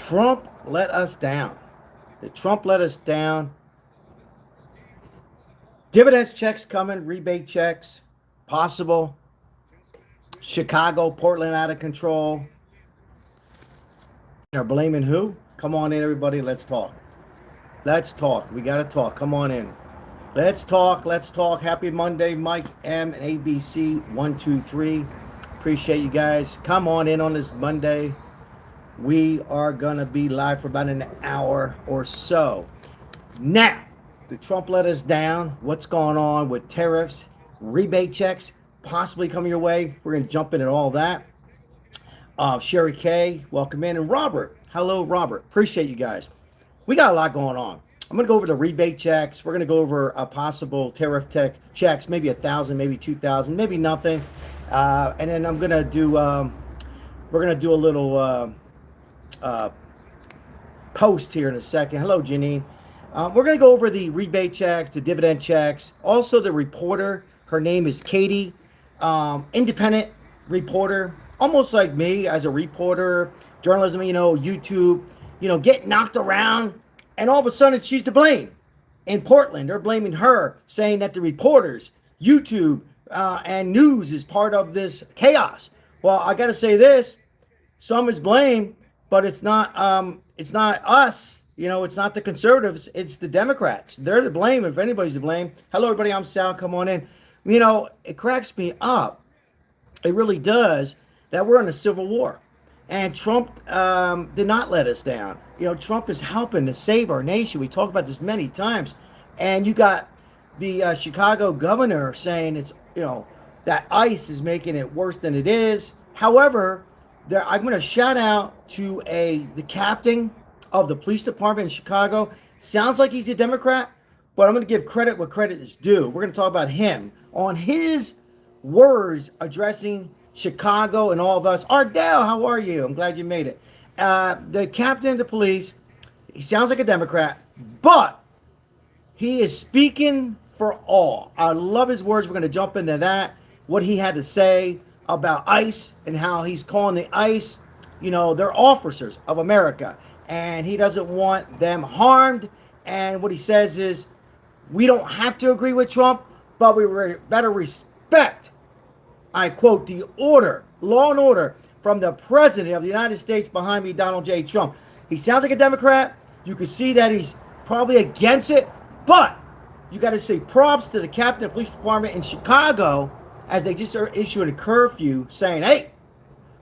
Trump let us down. Did Trump let us down? Dividends checks coming, rebate checks, possible. Chicago, Portland out of control. They're blaming who? Come on in, everybody. Let's talk. Let's talk. We got to talk. Come on in. Let's talk. Let's talk. Happy Monday, Mike M and ABC 123. Appreciate you guys. Come on in on this Monday. We are going to be live for about an hour or so. Now, did Trump let us down? What's going on with tariffs, rebate checks, possibly coming your way? We're going to jump into all that. Sherry K, welcome in. And Robert, hello, Robert. Appreciate you guys. We got a lot going on. I'm going to go over the rebate checks. We're going to go over a possible tariff tech checks, maybe 1,000, maybe 2,000, maybe nothing. And then I'm going to do, we're going to do a little post here in a second. Hello, Janine. We're going to go over the rebate checks, the dividend checks. Also, the reporter, her name is Katie, independent reporter, almost like me as a reporter, journalism, YouTube, get knocked around. And all of a sudden, she's to blame. In Portland, they're blaming her, saying that the reporters, YouTube, and news is part of this chaos. Well, I got to say this: some is blame, but it's not us. It's not the conservatives. It's the Democrats. They're to blame if anybody's to blame. Hello, everybody. I'm Sal. Come on in. It cracks me up. It really does that we're in a civil war. And Trump did not let us down. Trump is helping to save our nation. We talked about this many times. And you got the Chicago governor saying it's, that ICE is making it worse than it is. However, I'm going to shout out to the captain of the police department in Chicago. Sounds like he's a Democrat, but I'm going to give credit where credit is due. We're going to talk about him on his words addressing Chicago and all of us. Ardell, how are you? I'm glad you made it. The captain of the police, he sounds like a Democrat, but he is speaking for all. I love his words. We're going to jump into that, what he had to say about ICE and how he's calling the ICE, they're officers of America, and he doesn't want them harmed. And what he says is, we don't have to agree with Trump, but we better respect, I quote, the order, law and order from the president of the United States behind me, Donald J. Trump. He sounds like a Democrat. You can see that he's probably against it, but you got to say props to the captain of the police department in Chicago as they just are issuing a curfew saying, hey,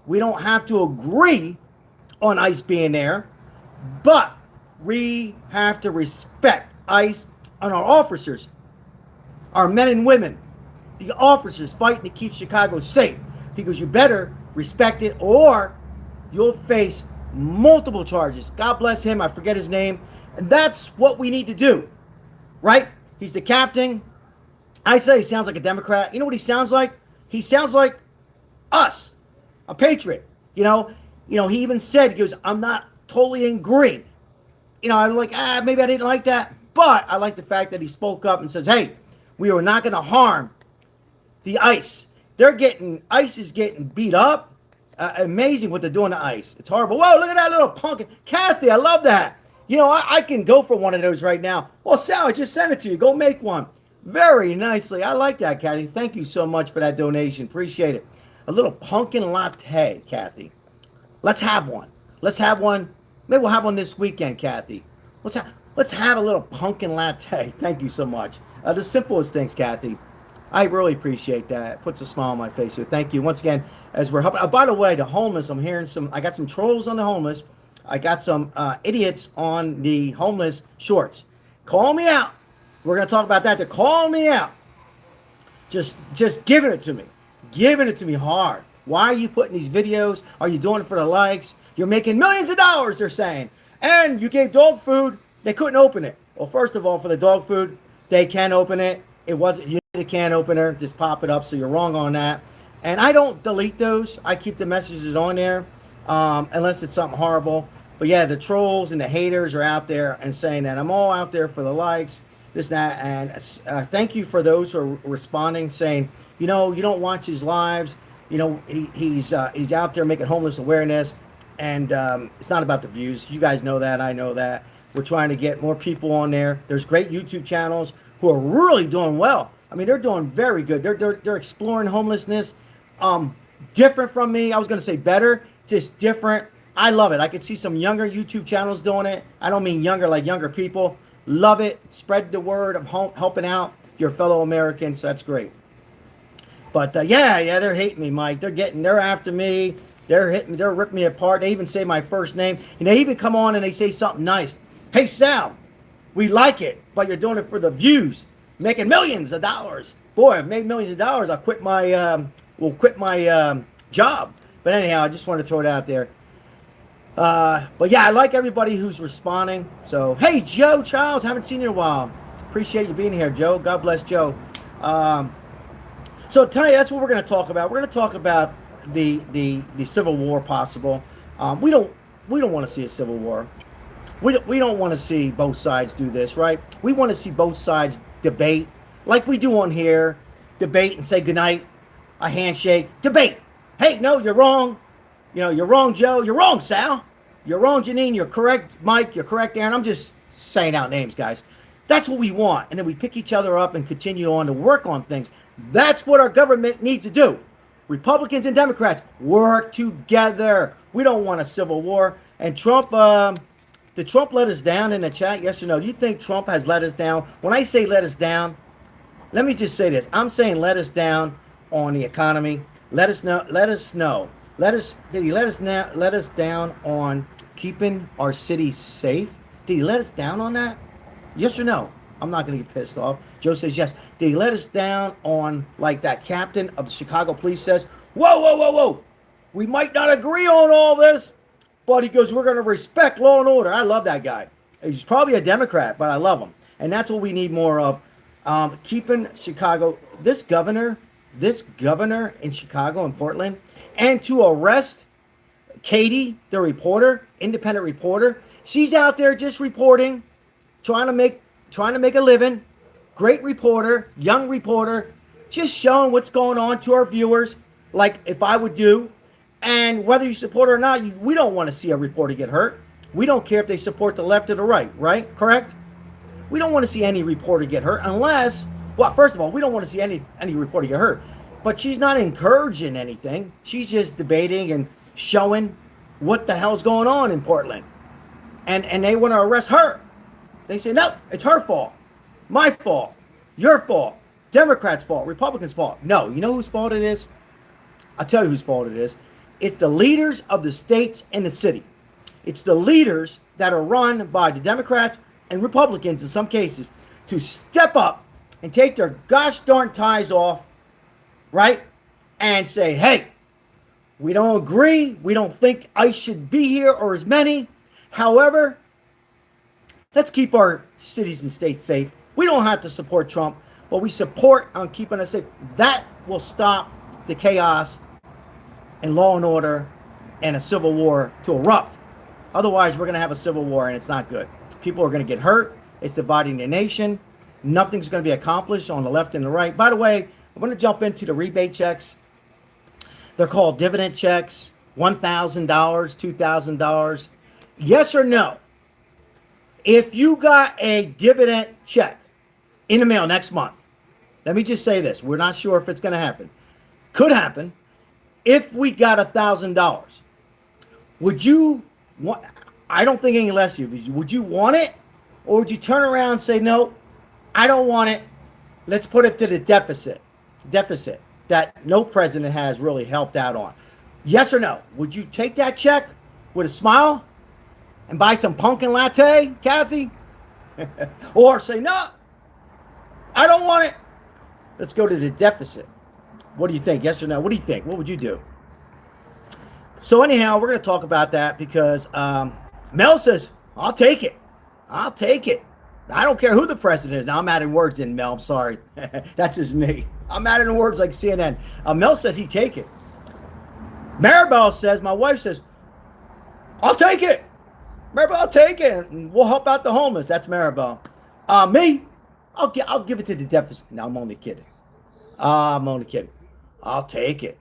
we don't have to agree on ICE being there, but we have to respect ICE and our officers, our men and women, the officers fighting to keep Chicago safe, because you better respect it or you'll face multiple charges. God bless him. I forget his name. And that's what we need to do, right? He's the captain. I say he sounds like a Democrat. You know what he sounds like? He sounds like us, a patriot. He even said, he goes, I'm not totally in green. I'm like, maybe I didn't like that. But I like the fact that he spoke up and says, hey, we are not going to harm the ICE. ICE is getting beat up. Amazing what they're doing to ICE. It's horrible. Whoa, look at that little pumpkin. Kathy, I love that. I can go for one of those right now. Well, Sal, I just sent it to you. Go make one. Very nicely. I like that, Kathy. Thank you so much for that donation. Appreciate it. A little pumpkin latte, Kathy. Let's have one. Let's have one. Maybe we'll have one this weekend, Kathy. Let's have a little pumpkin latte. Thank you so much. The simplest things, Kathy. I really appreciate that. It puts a smile on my face. So thank you once again as we're helping. By the way, the homeless, I got some trolls on the homeless. I got some idiots on the homeless shorts. Call me out. We're going to talk about that. They're calling me out. Just giving it to me. Giving it to me hard. Why are you putting these videos? Are you doing it for the likes? You're making millions of dollars, they're saying. And you gave dog food. They couldn't open it. Well, first of all, for the dog food, they can open it. It wasn't, you need a can opener. Just pop it up, so you're wrong on that. And I don't delete those. I keep the messages on there unless it's something horrible. But yeah, the trolls and the haters are out there and saying that I'm all out there for the likes, this, that. And thank you for those who are responding, saying, you don't watch his lives. He's out there making homeless awareness. And it's not about the views. You guys know that. I know that. We're trying to get more people on there. There's great YouTube channels who are really doing well. I mean, they're doing very good. They're exploring homelessness. Different from me. I was going to say better, just different. I love it. I could see some younger YouTube channels doing it. I don't mean younger like younger people. Love it. Spread the word of helping out your fellow Americans. That's great. But yeah, they're hating me, Mike. They're after me. They're hitting me. They're ripping me apart. They even say my first name. And they even come on and they say something nice. Hey, Sal, we like it, but you're doing it for the views, making millions of dollars. Boy, I've made millions of dollars. I'll quit my job. But anyhow, I just wanted to throw it out there. But yeah, I like everybody who's responding. So, hey, Joe Charles, haven't seen you in a while. Appreciate you being here, Joe. God bless Joe. So, tell you, that's what we're going to talk about. We're going to talk about the Civil War possible. We don't want to see a Civil War. We don't want to see both sides do this, right? We want to see both sides debate, like we do on here. Debate and say goodnight, a handshake, debate. Hey, no, you're wrong. You know, you're wrong, Joe. You're wrong, Sal. You're wrong, Janine. You're correct, Mike. You're correct, Aaron. I'm just saying out names, guys. That's what we want. And then we pick each other up and continue on to work on things. That's what our government needs to do. Republicans and Democrats, work together. We don't want a civil war. And Trump, did Trump let us down in the chat? Yes or no? Do you think Trump has let us down? When I say let us down, let me just say this. I'm saying let us down on the economy. Let us know. Did he let us down on keeping our city safe? Did he let us down on that? Yes or no? I'm not going to get pissed off. Joe says yes. Did he let us down on, like that captain of the Chicago police says, whoa. We might not agree on all this, but he goes, we're going to respect law and order. I love that guy. He's probably a Democrat, but I love him. And that's what we need more of. Keeping Chicago, this governor in Chicago and Portland, and to arrest Katie, the reporter, independent reporter. She's out there just reporting, trying to make a living. Great reporter, young reporter, just showing what's going on to our viewers, like if I would do. And whether you support her or not, we don't want to see a reporter get hurt. We don't care if they support the left or the right, right? Correct? We don't want to see any reporter get hurt unless, well, first of all, we don't want to see any reporter get hurt. But she's not encouraging anything. She's just debating and showing what the hell's going on in Portland. And they want to arrest her. They say, no, it's her fault. My fault. Your fault. Democrats' fault. Republicans' fault. No, you know whose fault it is? I'll tell you whose fault it is. It's the leaders of the states and the city. It's the leaders that are run by the Democrats and Republicans in some cases to step up and take their gosh darn ties off, right? And say, hey, we don't agree. We don't think ICE should be here or as many. However, let's keep our cities and states safe. We don't have to support Trump, but we support on keeping us safe. That will stop the chaos and law and order and a civil war to erupt. Otherwise, we're going to have a civil war, and it's not good. People are going to get hurt. It's dividing the nation. Nothing's going to be accomplished on the left and the right. By the way, I'm going to jump into the rebate checks. They're called dividend checks, $1,000, $2,000. Yes or no? If you got a dividend check in the mail next month, let me just say this. We're not sure if it's going to happen. Could happen. If we got $1,000, would you want, I don't think any less of you, would you want it? Or would you turn around and say, no, I don't want it. Let's put it to the deficit that no president has really helped out on. Yes or no? Would you take that check with a smile and buy some pumpkin latte, Kathy? Or say, no, I don't want it. Let's go to the deficit. What do you think? Yes or no? What do you think? What would you do? So anyhow, we're going to talk about that because Mel says, I'll take it. I'll take it. I don't care who the president is. Now, I'm adding words in, Mel. I'm sorry. That's just me. I'm adding words like CNN. Mel says he'd take it. Maribel says, my wife says, I'll take it. Maribel, I'll take it. And we'll help out the homeless. That's Maribel. Me, I'll give it to the deficit. No, I'm only kidding. I'm only kidding. I'll take it.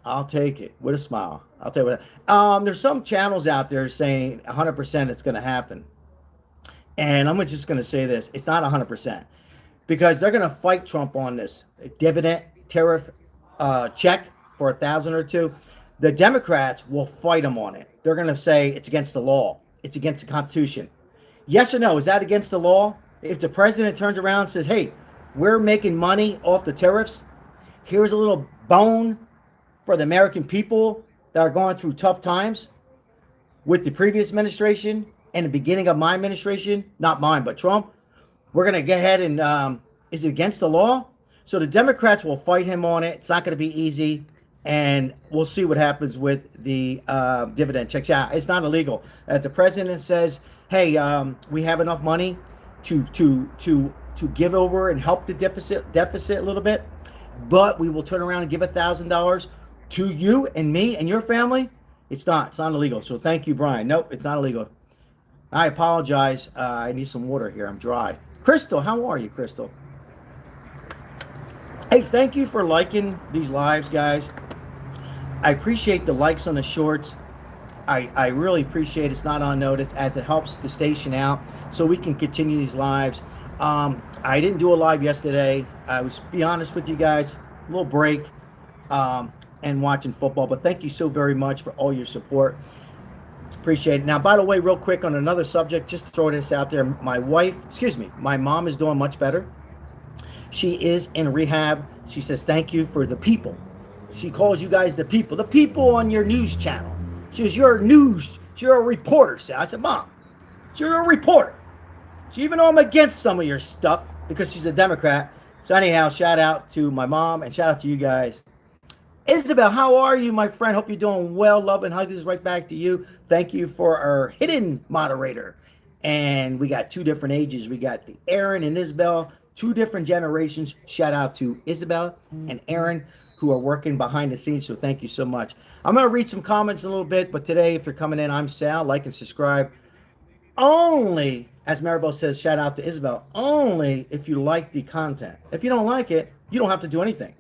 I'll take it with a smile. I'll tell you what. There's some channels out there saying 100% it's going to happen, and I'm just going to say this: it's not 100% because they're going to fight Trump on this dividend tariff check for 1,000 or two. The Democrats will fight him on it. They're going to say it's against the law. It's against the Constitution. Yes or no? Is that against the law? If the president turns around and says, "Hey, we're making money off the tariffs. Here's a little bone for the American people that are going through tough times with the previous administration and the beginning of my administration, not mine, but Trump. We're going to go ahead and, is it against the law?" So the Democrats will fight him on it. It's not going to be easy. And we'll see what happens with the dividend checks. Yeah, it's not illegal. If the president says, "Hey, we have enough money to give over and help the deficit a little bit, but we will turn around and give $1,000 to you and me and your family," it's not illegal. So thank you, Brian. Nope, it's not illegal. I apologize. I need some water here. I'm dry. Crystal, how are you, Crystal? Hey, thank you for liking these lives, guys. I appreciate the likes on the shorts. I really appreciate it. It's not on notice as it helps the station out so we can continue these lives. I didn't do a live yesterday. I was, be honest with you guys, a little break and watching football. But thank you so very much for all your support. Appreciate it. Now, by the way, real quick on another subject, just to throw this out there. My mom is doing much better. She is in rehab. She says, "Thank you for the people." She calls you guys the people on your news channel. She says, "You're a reporter." I said, "Mom, you're a reporter." Even though I'm against some of your stuff because she's a Democrat. So anyhow, shout out to my mom and shout out to you guys. Isabel, how are you, my friend? Hope you're doing well. Love and hugs right back to you. Thank you for our hidden moderator. And we got two different ages. We got the Aaron and Isabel, two different generations. Shout out to Isabel and Aaron, who are working behind the scenes. So thank you so much. I'm going to read some comments in a little bit, but today, if you're coming in, I'm Sal. Like and subscribe. Only, as Maribel says, shout out to Isabel, only if you like the content. If you don't like it, you don't have to do anything.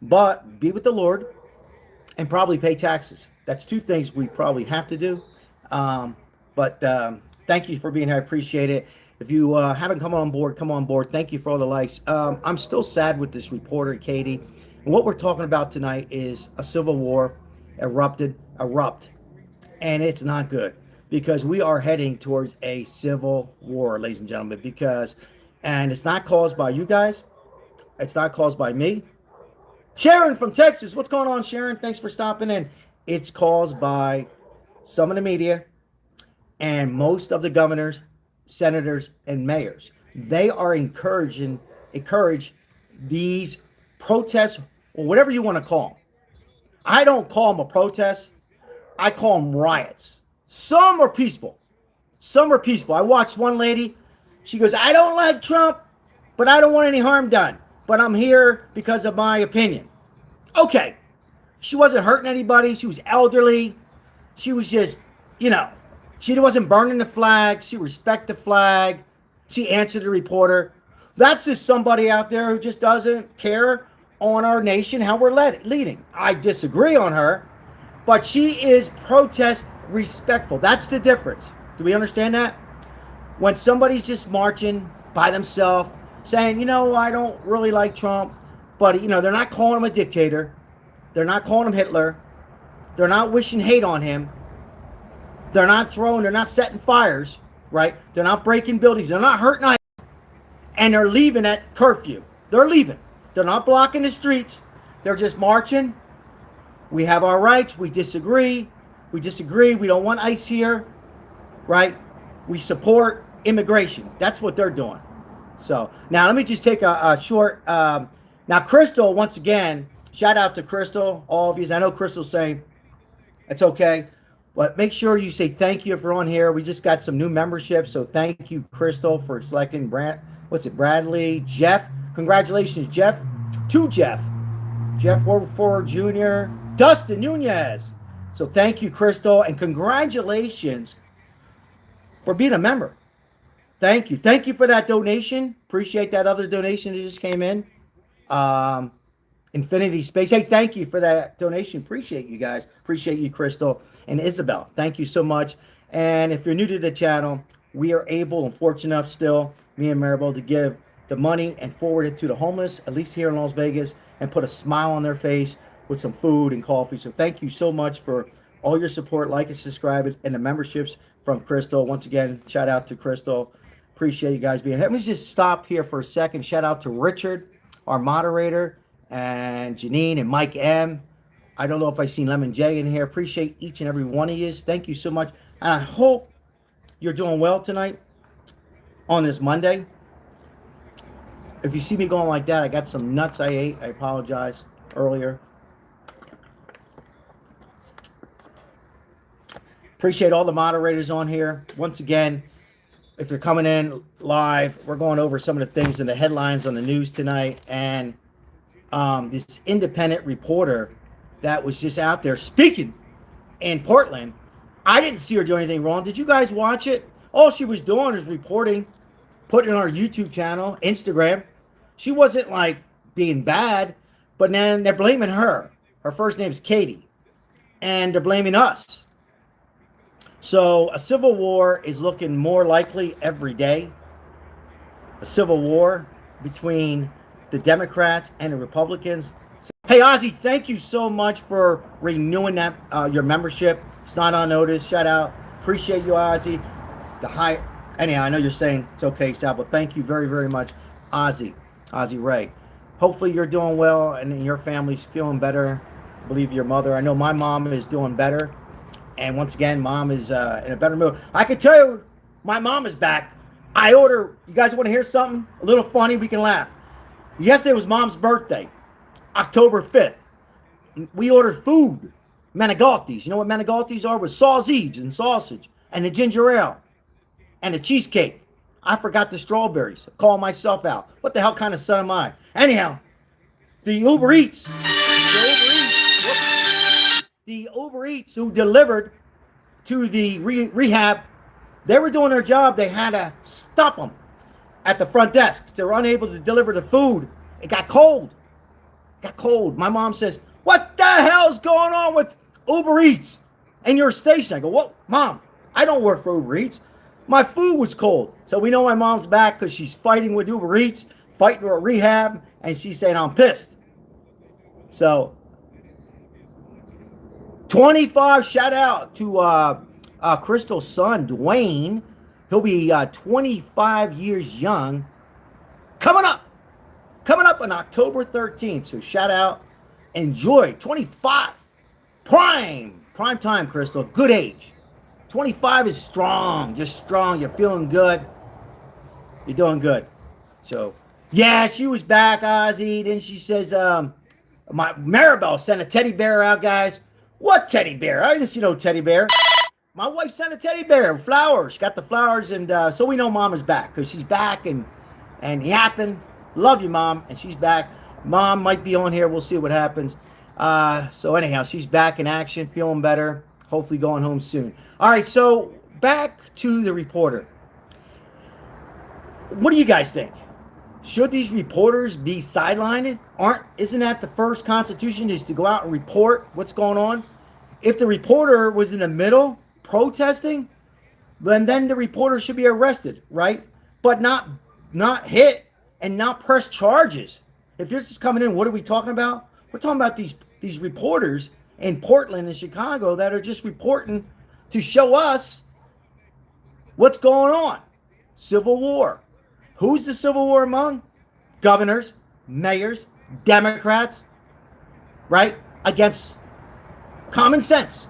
But be with the Lord and probably pay taxes. That's two things we probably have to do. But thank you for being here. I appreciate it. If you haven't come on board, come on board. Thank you for all the likes. I'm still sad with this reporter, Katie. And what we're talking about tonight is a civil war erupt. And it's not good because we are heading towards a civil war, ladies and gentlemen, and it's not caused by you guys. It's not caused by me. Sharon from Texas. What's going on, Sharon? Thanks for stopping in. It's caused by some of the media and most of the governors, senators, and mayors. They are encourage these protests, or whatever you want to call them. I don't call them a protest. I call them riots. Some are peaceful. I watched one lady. She goes, "I don't like Trump, but I don't want any harm done. But I'm here because of my opinion." Okay. She wasn't hurting anybody. She was elderly. She was just, she wasn't burning the flag. She respected the flag. She answered the reporter. That's just somebody out there who just doesn't care on our nation, how we're leading. I disagree on her, but she is protest respectful. That's the difference. Do we understand that? When somebody's just marching by themselves, saying, I don't really like Trump, but, they're not calling him a dictator. They're not calling him Hitler. They're not wishing hate on him. They're not setting fires, right? They're not breaking buildings. They're not hurting. And they're leaving at curfew. They're leaving. They're not blocking the streets. They're just marching. We have our rights. We disagree. We don't want ICE here, right? We support immigration. That's what they're doing. So now let me just take a short. Now, Crystal, once again, shout out to Crystal, all of you. I know Crystal's saying it's okay, but make sure you say thank you if you're on here. We just got some new memberships, so thank you, Crystal, for selecting Bradley, Jeff. Congratulations, Jeff. To Jeff Ford Jr., Dustin Nunez. So thank you, Crystal, and congratulations for being a member. Thank you. Thank you for that donation. Appreciate that other donation that just came in. Infinity Space. Hey, thank you for that donation. Appreciate you guys. Appreciate you, Crystal and Isabel. Thank you so much. And if you're new to the channel, we are able and fortunate enough still, me and Maribel, to give the money and forward it to the homeless, at least here in Las Vegas, and put a smile on their face with some food and coffee. So thank you so much for all your support. Like and subscribe, and the memberships from Crystal. Once again, shout out to Crystal. Appreciate you guys being here. Let me just stop here for a second. Shout out to Richard, our moderator, and Janine and Mike M. I don't know if I seen Lemon J in here. Appreciate each and every one of you. Thank you so much. And I hope you're doing well tonight on this Monday. If you see me going like that, I got some nuts I ate. I apologize earlier. Appreciate all the moderators on here. Once again, if you're coming in live, we're going over some of the things in the headlines on the news tonight. And this independent reporter that was just out there speaking in Portland, I didn't see her do anything wrong. Did you guys watch it? All she was doing is reporting, putting it on our YouTube channel, Instagram. She wasn't like being bad, but then they're blaming her. Her first name's Katie, and they're blaming us. So a civil war is looking more likely every day. A civil war between the Democrats and the Republicans. Hey, Ozzy, thank you so much for renewing that your membership. It's not on notice. Shout out. Appreciate you, Ozzy. Anyhow, I know you're saying it's okay, Sal, but thank you very, very much, Ozzy Ray. Hopefully you're doing well and your family's feeling better. I believe your mother. I know my mom is doing better. And once again, mom is in a better mood. I can tell you, my mom is back. You guys want to hear something? A little funny, we can laugh. Yesterday was mom's birthday, October 5th. We ordered food, Manigaltis. You know what Manigaltis are? With sausage and sausage and the ginger ale and the cheesecake. I forgot the strawberries. Call myself out. What the hell kind of son am I? Anyhow, the Uber Eats who delivered to the rehab, they were doing their job. They had to stop them at the front desk. They were unable to deliver the food. It got cold. My mom says, what the hell's going on with Uber Eats and your station? I go, what? Mom, I don't work for Uber Eats. My food was cold. So we know my mom's back because she's fighting with Uber Eats, fighting with rehab, and she's saying, I'm pissed. So 25, shout out to Crystal's son, Dwayne. He'll be 25 years young. Coming up on October 13th. So shout out. Enjoy. 25. Prime time, Crystal. Good age. 25 is strong. Just strong. You're feeling good. You're doing good. So, yeah, she was back, Ozzy. Then she says, my Maribel sent a teddy bear out, guys. What teddy bear? I didn't see no teddy bear. My wife sent a teddy bear, flowers. She got the flowers, and so we know Mom is back because she's back and yapping. Love you, Mom, and she's back. Mom might be on here. We'll see what happens. So anyhow, she's back in action, feeling better. Hopefully going home soon. All right, so back to the reporter. What do you guys think? Should these reporters be sidelined? Isn't that the first Constitution, is to go out and report what's going on? If the reporter was in the middle protesting, then the reporter should be arrested, right? But not hit and not press charges. If you're just coming in, what are we talking about? We're talking about these reporters in Portland and Chicago that are just reporting to show us what's going on. Civil war. Who's the civil war among? Governors, mayors, Democrats, right? Against common sense.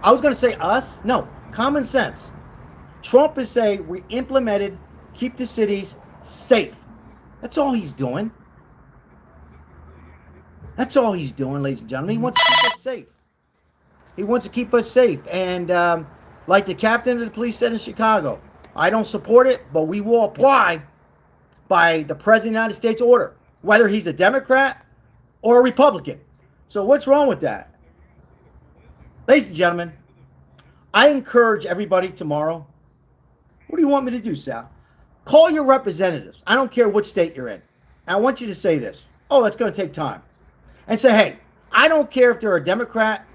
I was going to say us. No, common sense. Trump is saying we implemented, keep the cities safe. That's all he's doing. That's all he's doing, ladies and gentlemen. He wants to keep us safe. He wants to keep us safe. And like the captain of the police said in Chicago, I don't support it, but we will apply by the President of the United States order, whether he's a Democrat or a Republican. So what's wrong with that? Ladies and gentlemen, I encourage everybody tomorrow. What do you want me to do, Sal? Call your representatives. I don't care what state you're in. I want you to say this. Oh, that's going to take time. and say, hey, I don't care if they're a Democrat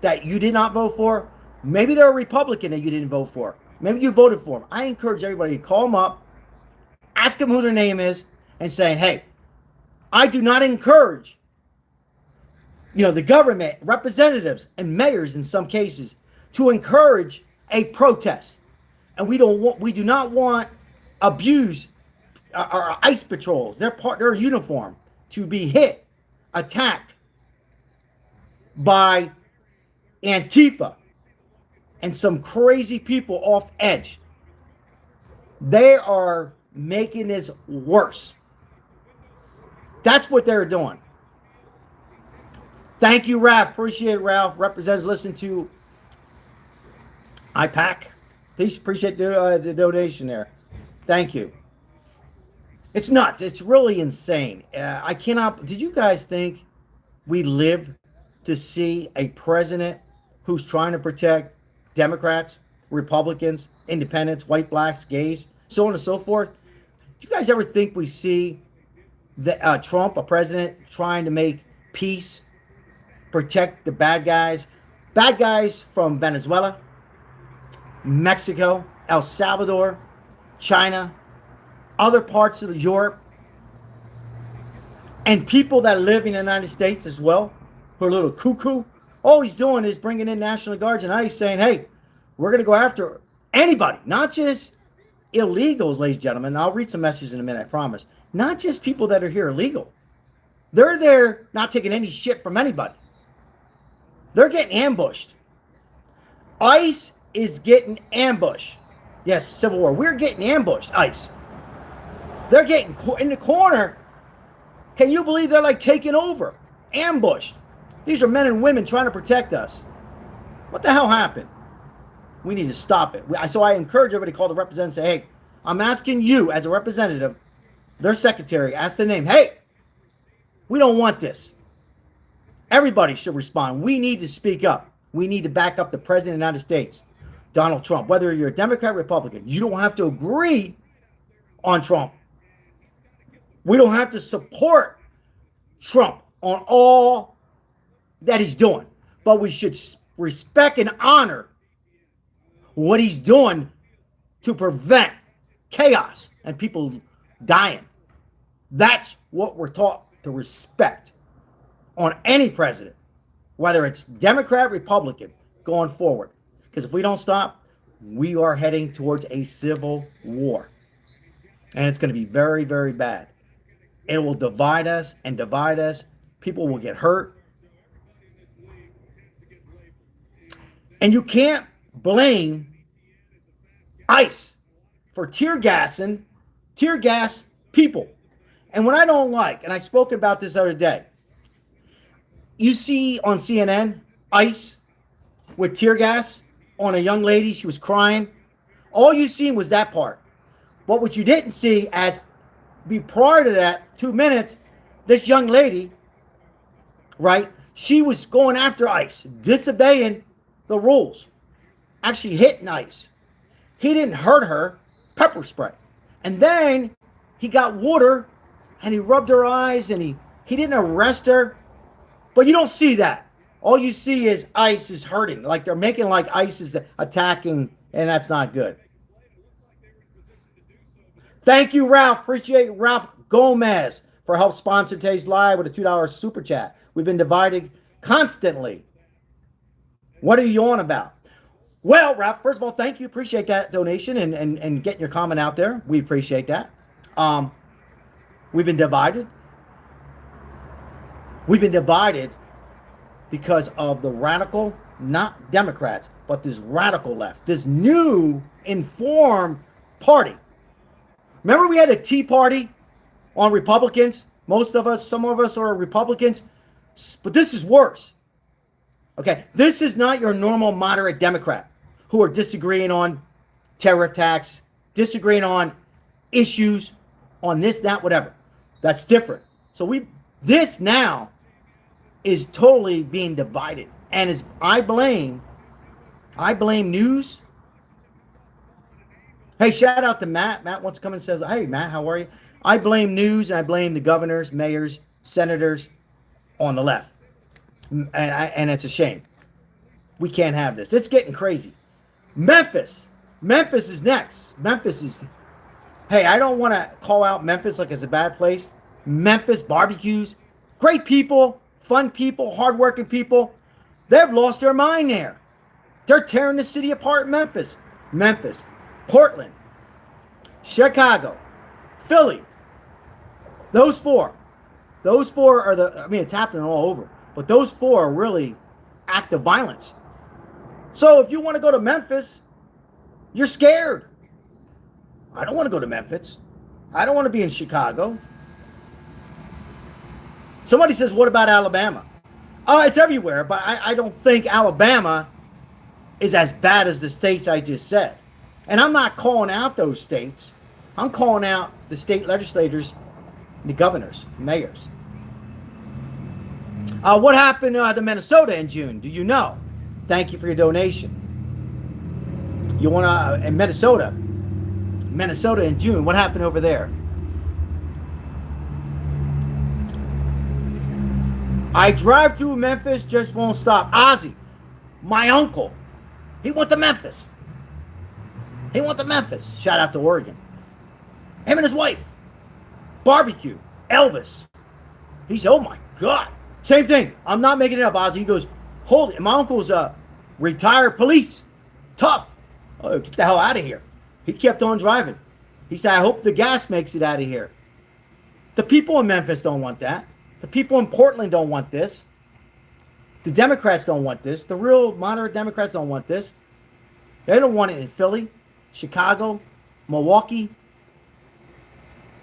that you did not vote for. Maybe they're a Republican that you didn't vote for. Maybe you voted for them. I encourage everybody to call them up, ask them who their name is, and saying, hey, I do not encourage, the government, representatives, and mayors in some cases to encourage a protest. And we do not want abuse our ICE patrols, their uniform, to be hit, attacked by Antifa and some crazy people off edge. They are making this worse. That's what they're doing. Thank you, Ralph. Appreciate it, Ralph. Representatives listen to IPAC. Appreciate the donation there. Thank you. It's nuts. It's really insane. I cannot. Did you guys think we live to see a president who's trying to protect Democrats, Republicans, independents, white, blacks, gays, so on and so forth? Do you guys ever think we see Trump, a president, trying to make peace, protect the bad guys from Venezuela, Mexico, El Salvador, China, other parts of Europe, and people that live in the United States as well, who are a little cuckoo? All he's doing is bringing in National Guards and ICE saying, hey, we're going to go after anybody, not just illegals, ladies and gentlemen. I'll read some messages in a minute, I promise. Not just people that are here illegal. They're there not taking any shit from anybody. They're getting ambushed. ICE is getting ambushed. Yes, Civil War. We're getting ambushed, ICE. They're getting in the corner. Can you believe they're like taking over? Ambushed. These are men and women trying to protect us. What the hell happened? We need to stop it. So I encourage everybody to call the representative and say, hey, I'm asking you as a representative, their secretary, ask the name. Hey, we don't want this. Everybody should respond. We need to speak up. We need to back up the President of the United States, Donald Trump. Whether you're a Democrat or Republican, you don't have to agree on Trump. We don't have to support Trump on all that he's doing. But we should respect and honor what he's doing to prevent chaos and people dying. That's what we're taught to respect on any president, whether it's Democrat, Republican, going forward. Because if we don't stop, we are heading towards a civil war. And it's going to be very, very bad. It will divide us and divide us. People will get hurt. And you can't blame ICE for tear gas people. And what I don't like, and I spoke about this the other day, you see on CNN, ICE with tear gas on a young lady. She was crying. All you seen was that part. But what you didn't see prior to that 2 minutes, this young lady, right, she was going after ICE, disobeying the rules, actually hitting ICE. He didn't hurt her, pepper spray. And then he got water and he rubbed her eyes and he didn't arrest her. But you don't see that. All you see is ICE is hurting. Like they're making like ICE is attacking, and that's not good. Thank you, Ralph. Appreciate Ralph Gomez for help sponsor today's live with a $2 super chat. We've been divided constantly. What are you on about? Well, Ralph, first of all, thank you. Appreciate that donation and getting your comment out there. We appreciate that. We've been divided. We've been divided because of the radical, not Democrats, but this radical left, this new informed party. Remember we had a Tea Party on Republicans? Most of us, some of us are Republicans, but this is worse. Okay, this is not your normal moderate Democrat who are disagreeing on tariff tax, disagreeing on issues, on this, that, whatever. That's different. So this now is totally being divided. And I blame news. Hey, shout out to Matt. Matt wants to come and says, hey, Matt, how are you? I blame news and I blame the governors, mayors, senators, on the left. And it's a shame. We can't have this. It's getting crazy. Memphis. Memphis is next. Memphis is... Hey, I don't want to call out Memphis like it's a bad place. Memphis barbecues. Great people. Fun people. Hardworking people. They've lost their mind there. They're tearing the city apart in Memphis. Memphis. Portland. Chicago. Philly. Those four. Those four are the... I mean, it's happening all over. But those four are really act of violence. So if you want to go to Memphis, you're scared. I don't want to go to Memphis. I don't want to be in Chicago. Somebody says, what about Alabama? Oh, it's everywhere, but I don't think Alabama is as bad as the states I just said. And I'm not calling out those states. I'm calling out the state legislators, the governors, mayors. What happened to Minnesota in June? Do you know? Thank you for your donation. You want to, in Minnesota in June, what happened over there? I drive through Memphis, just won't stop. Ozzy, my uncle, he went to Memphis. He went to Memphis. Shout out to Oregon. Him and his wife. Barbecue. Elvis. He said, oh my God. Same thing. I'm not making it up, Ozzy. He goes, hold it. My uncle's a retired police. Tough. Oh, get the hell out of here. He kept on driving. He said, I hope the gas makes it out of here. The people in Memphis don't want that. The people in Portland don't want this. The Democrats don't want this. The real moderate Democrats don't want this. They don't want it in Philly, Chicago, Milwaukee,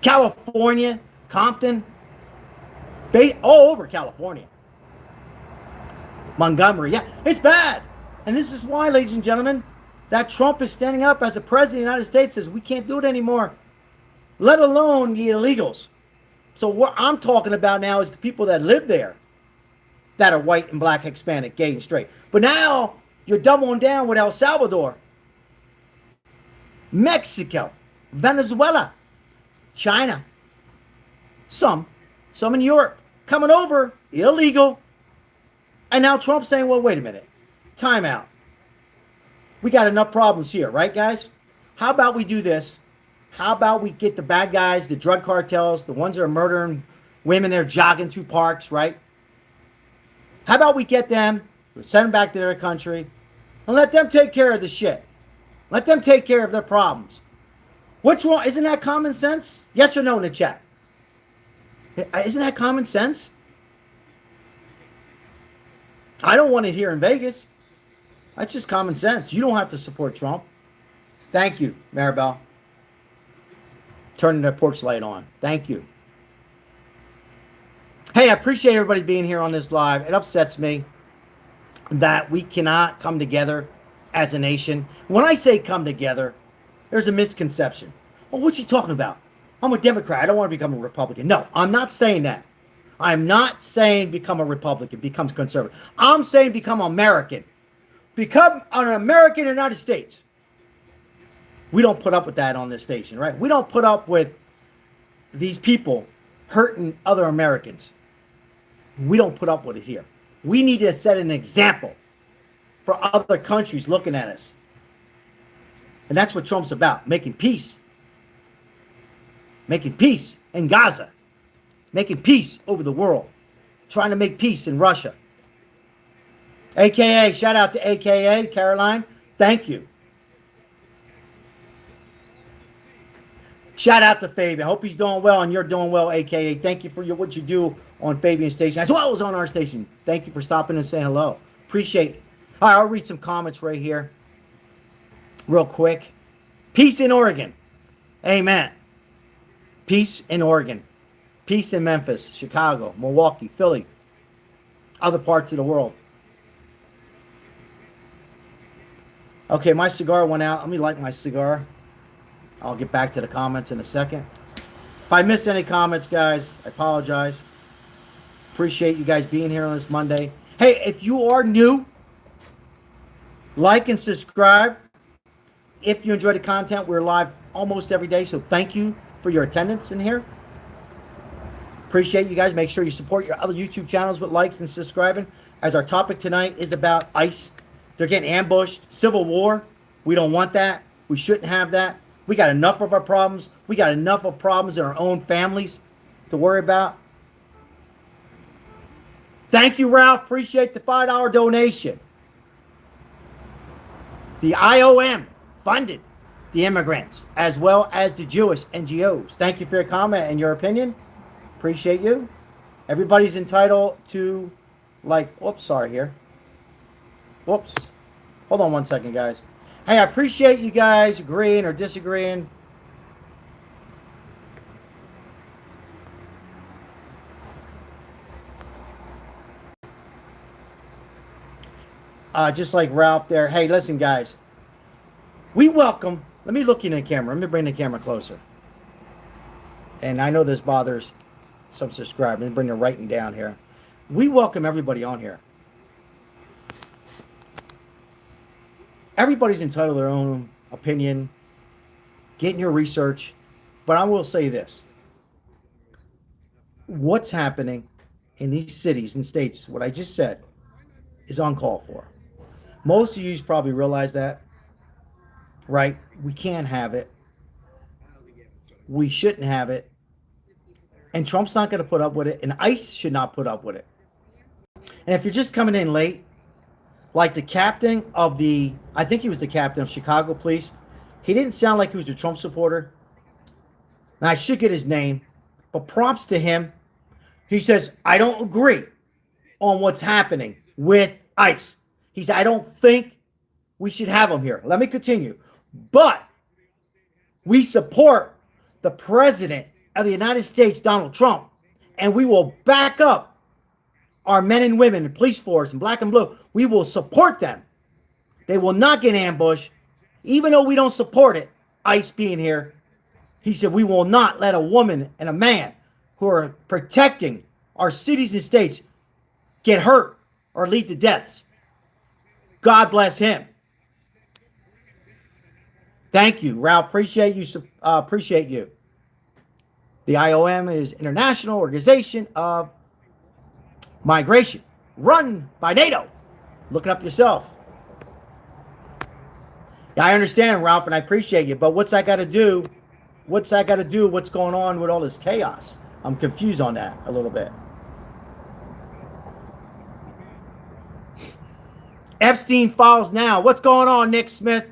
California, Compton, all over California. Montgomery, yeah, it's bad. And this is why, ladies and gentlemen, that Trump is standing up as a president of the United States, says we can't do it anymore, let alone the illegals. So what I'm talking about now is the people that live there that are white and black, Hispanic, gay and straight. But now you're doubling down with El Salvador, Mexico, Venezuela, China, some in Europe, coming over, illegal. And now Trump's saying, well, wait a minute, time out. We got enough problems here, right, guys? How about we do this? How about we get the bad guys, the drug cartels, the ones that are murdering women, they're jogging through parks, right? How about we get them, send them back to their country, and let them take care of the shit. Let them take care of their problems. What's wrong? Isn't that common sense? Yes or no in the chat? Isn't that common sense? I don't want it here in Vegas. That's just common sense. You don't have to support Trump. Thank you, Maribel. Turning the porch light on. Thank you. Hey, I appreciate everybody being here on this live. It upsets me that we cannot come together as a nation. When I say come together, there's a misconception. Well, what's he talking about? I'm a Democrat. I don't want to become a Republican. No, I'm not saying that. I'm not saying become a Republican, become conservative. I'm saying become American. Become an American in the United States. We don't put up with that on this station, right? We don't put up with these people hurting other Americans. We don't put up with it here. We need to set an example for other countries looking at us. And that's what Trump's about, making peace. Making peace in Gaza. Making peace over the world. Trying to make peace in Russia. AKA, shout out to AKA, Caroline. Thank you. Shout out to Fabian. Hope he's doing well and you're doing well, AKA. Thank you for what you do on Fabian's station as well as on our station. Thank you for stopping and saying hello. Appreciate it. All right, I'll read some comments right here real quick. Peace in Oregon. Amen. Peace in Oregon. Peace in Memphis, Chicago, Milwaukee, Philly, other parts of the world. Okay, my cigar went out. Let me light my cigar. I'll get back to the comments in a second. If I miss any comments, guys, I apologize. Appreciate you guys being here on this Monday. Hey, if you are new, like and subscribe. If you enjoy the content, we're live almost every day, so thank you for your attendance in here. Appreciate you guys. Make sure you support your other YouTube channels with likes and subscribing. As our topic tonight is about ICE. They're getting ambushed. Civil war. We don't want that. We shouldn't have that. We got enough of our problems. We got enough of problems in our own families to worry about. Thank you, Ralph. Appreciate the $5 donation. The IOM funded the immigrants as well as the Jewish NGOs. Thank you for your comment and your opinion. Appreciate you. Everybody's entitled to, like, whoops, sorry here. Whoops. Hold on one second, guys. Hey, I appreciate you guys agreeing or disagreeing. Just like Ralph there. Hey, listen, guys. We welcome. Let me look in the camera. Let me bring the camera closer. And I know this bothers some subscribers. Let me bring the writing down here. We welcome everybody on here. Everybody's entitled to their own opinion. Get in your research. But I will say this. What's happening in these cities and states, what I just said, is uncalled for. Most of you probably realize that, right? We can't have it. We shouldn't have it. And Trump's not going to put up with it. And ICE should not put up with it. And if you're just coming in late, like the captain of the, I think he was the captain of Chicago Police. He didn't sound like he was a Trump supporter. And I should get his name. But props to him. He says, I don't agree on what's happening with ICE. He said, I don't think we should have them here. Let me continue. But we support the president of the United States, Donald Trump, and we will back up our men and women, the police force, and black and blue. We will support them. They will not get ambushed. Even though we don't support it, ICE being here, he said, we will not let a woman and a man who are protecting our cities and states get hurt or lead to deaths. God bless him. Thank you, Ralph. Appreciate you. Appreciate you. The IOM is International Organization of Migration, run by NATO. Look it up yourself. Yeah, I understand, Ralph, and I appreciate you. But what's that got to do? What's that got to do? What's going on with all this chaos? I'm confused on that a little bit. Epstein files now. What's going on, Nick Smith?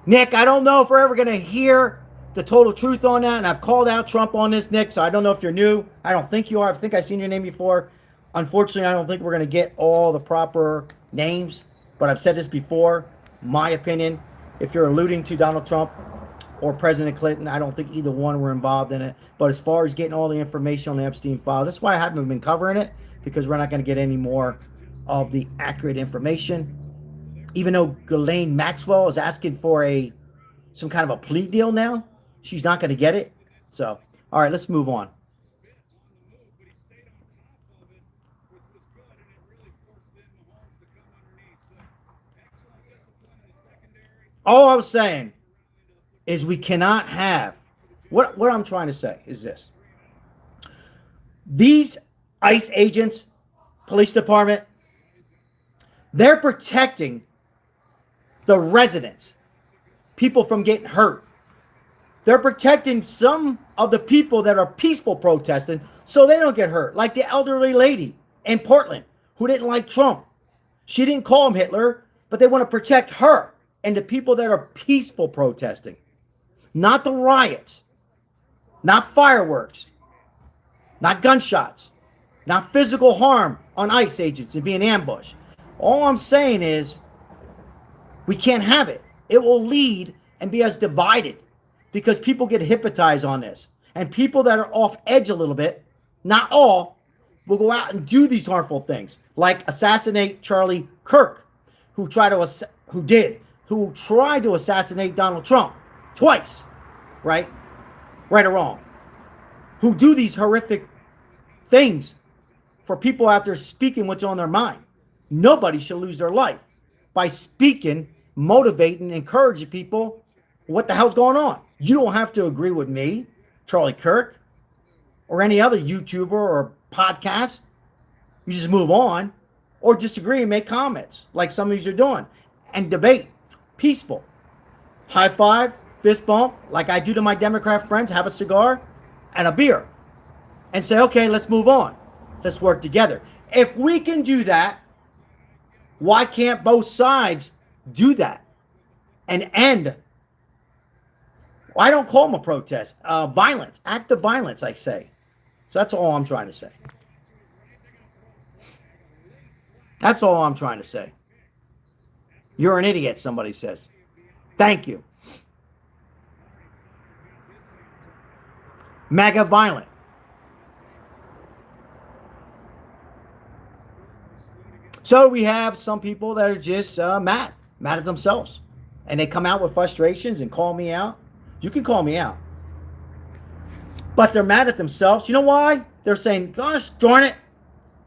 Nick, I don't know if we're ever going to hear the total truth on that. And I've called out Trump on this, Nick. So I don't know if you're new. I don't think you are. I think I've seen your name before. Unfortunately, I don't think we're going to get all the proper names. But I've said this before. My opinion, if you're alluding to Donald Trump or President Clinton, I don't think either one were involved in it. But as far as getting all the information on the Epstein files, that's why I haven't been covering it. Because we're not going to get any more of the accurate information. Even though Ghislaine Maxwell is asking for some kind of a plea deal now, she's not going to get it. So, all right, let's move on. All I was saying is we cannot have, what I'm trying to say is this. These ICE agents, police department, they're protecting the residents, people from getting hurt. They're protecting some of the people that are peaceful protesting so they don't get hurt. Like the elderly lady in Portland who didn't like Trump. She didn't call him Hitler, but they want to protect her and the people that are peaceful protesting. Not the riots, not fireworks, not gunshots, not physical harm on ICE agents and being ambushed. All I'm saying is we can't have it. It will lead and be us divided because people get hypnotized on this. And people that are off edge a little bit, not all, will go out and do these harmful things, like assassinate Charlie Kirk, who tried to assassinate Donald Trump twice, right? Right or wrong. Who do these horrific things for people out there speaking what's on their mind. Nobody should lose their life by speaking, motivating, encouraging people what the hell's going on. You don't have to agree with me, Charlie Kirk. or any other YouTuber or podcast. You just move on or disagree and make comments like some of you are doing and debate. Peaceful. High five, fist bump, like I do to my Democrat friends, have a cigar and a beer and say, okay, let's move on. Let's work together. If we can do that, why can't both sides do that and end? I don't call them a protest. Violence, active violence, I say. So that's all I'm trying to say. That's all I'm trying to say. You're an idiot, somebody says. Thank you. Mega violent. So we have some people that are just mad at themselves. And they come out with frustrations and call me out. You can call me out. But they're mad at themselves. You know why? They're saying, gosh darn it,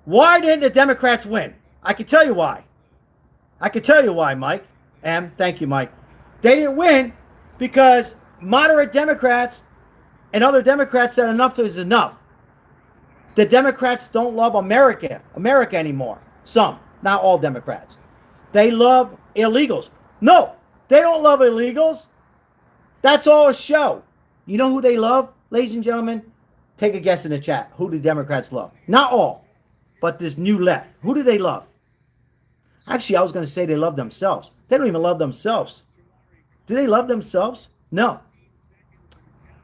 why didn't the Democrats win? I can tell you why. I can tell you why, Mike. Thank you, Mike. They didn't win because moderate Democrats and other Democrats said enough is enough. The Democrats don't love America anymore. Some, not all Democrats. They love illegals. No, they don't love illegals. That's all a show. You know who they love, ladies and gentlemen? Take a guess in the chat. Who do Democrats love? Not all, but this new left. Who do they love? Actually, I was going to say they love themselves. They don't even love themselves. Do they love themselves? No.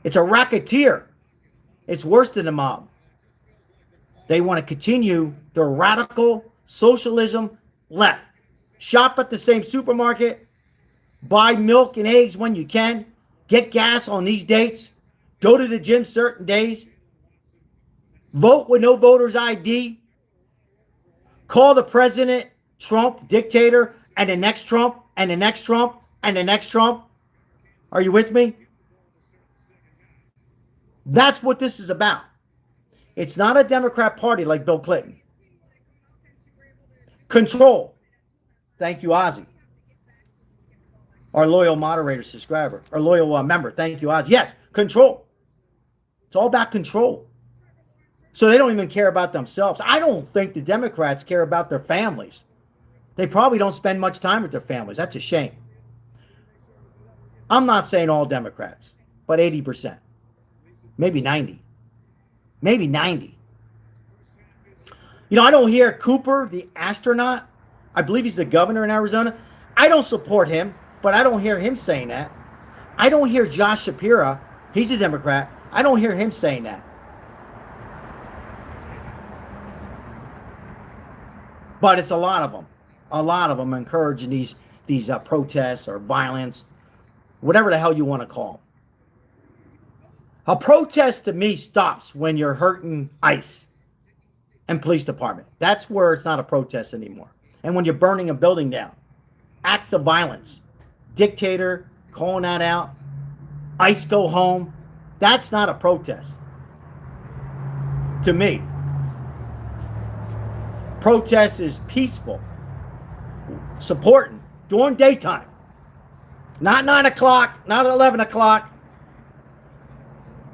It's a racketeer. It's worse than a mob. They want to continue their radical socialism left. Shop at the same supermarket. Buy milk and eggs when you can. Get gas on these dates. Go to the gym certain days. Vote with no voter's ID. Call the president Trump dictator and the next Trump and the next Trump and the next Trump. Are you with me? That's what this is about. It's not a Democrat party like Bill Clinton. Control. Thank you, Ozzy. Our loyal moderator, subscriber, our loyal member. Thank you, Ozzy. Yes, control. It's all about control. So they don't even care about themselves. I don't think the Democrats care about their families. They probably don't spend much time with their families. That's a shame. I'm not saying all Democrats, but 80%. Maybe 90. Maybe 90. You know, I don't hear Cooper, the astronaut. I believe he's the governor in Arizona. I don't support him, but I don't hear him saying that. I don't hear Josh Shapiro. He's a Democrat. I don't hear him saying that. But it's a lot of them. A lot of them encouraging these protests or violence, whatever the hell you want to call them. A protest to me stops when you're hurting ICE and police department. That's where it's not a protest anymore. And when you're burning a building down, acts of violence, dictator calling that out, ICE go home, that's not a protest to me. Protest is peaceful, supporting during daytime, not 9 o'clock, not 11 o'clock.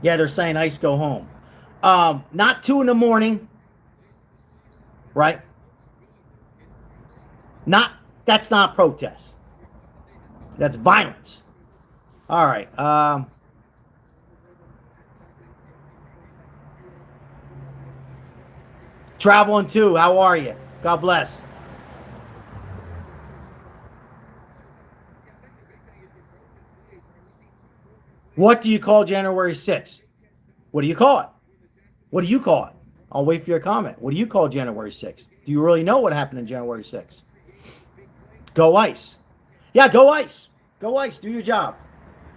Yeah, they're saying ICE go home. Not 2 in the morning, right? That's not protest. That's violence. All right. Traveling too. How are you? God bless. What do you call January 6th? What do you call it? What do you call it? I'll wait for your comment. What do you call January 6th? Do you really know what happened on January 6th? Go ICE. Yeah, go ICE. Go ICE. Do your job.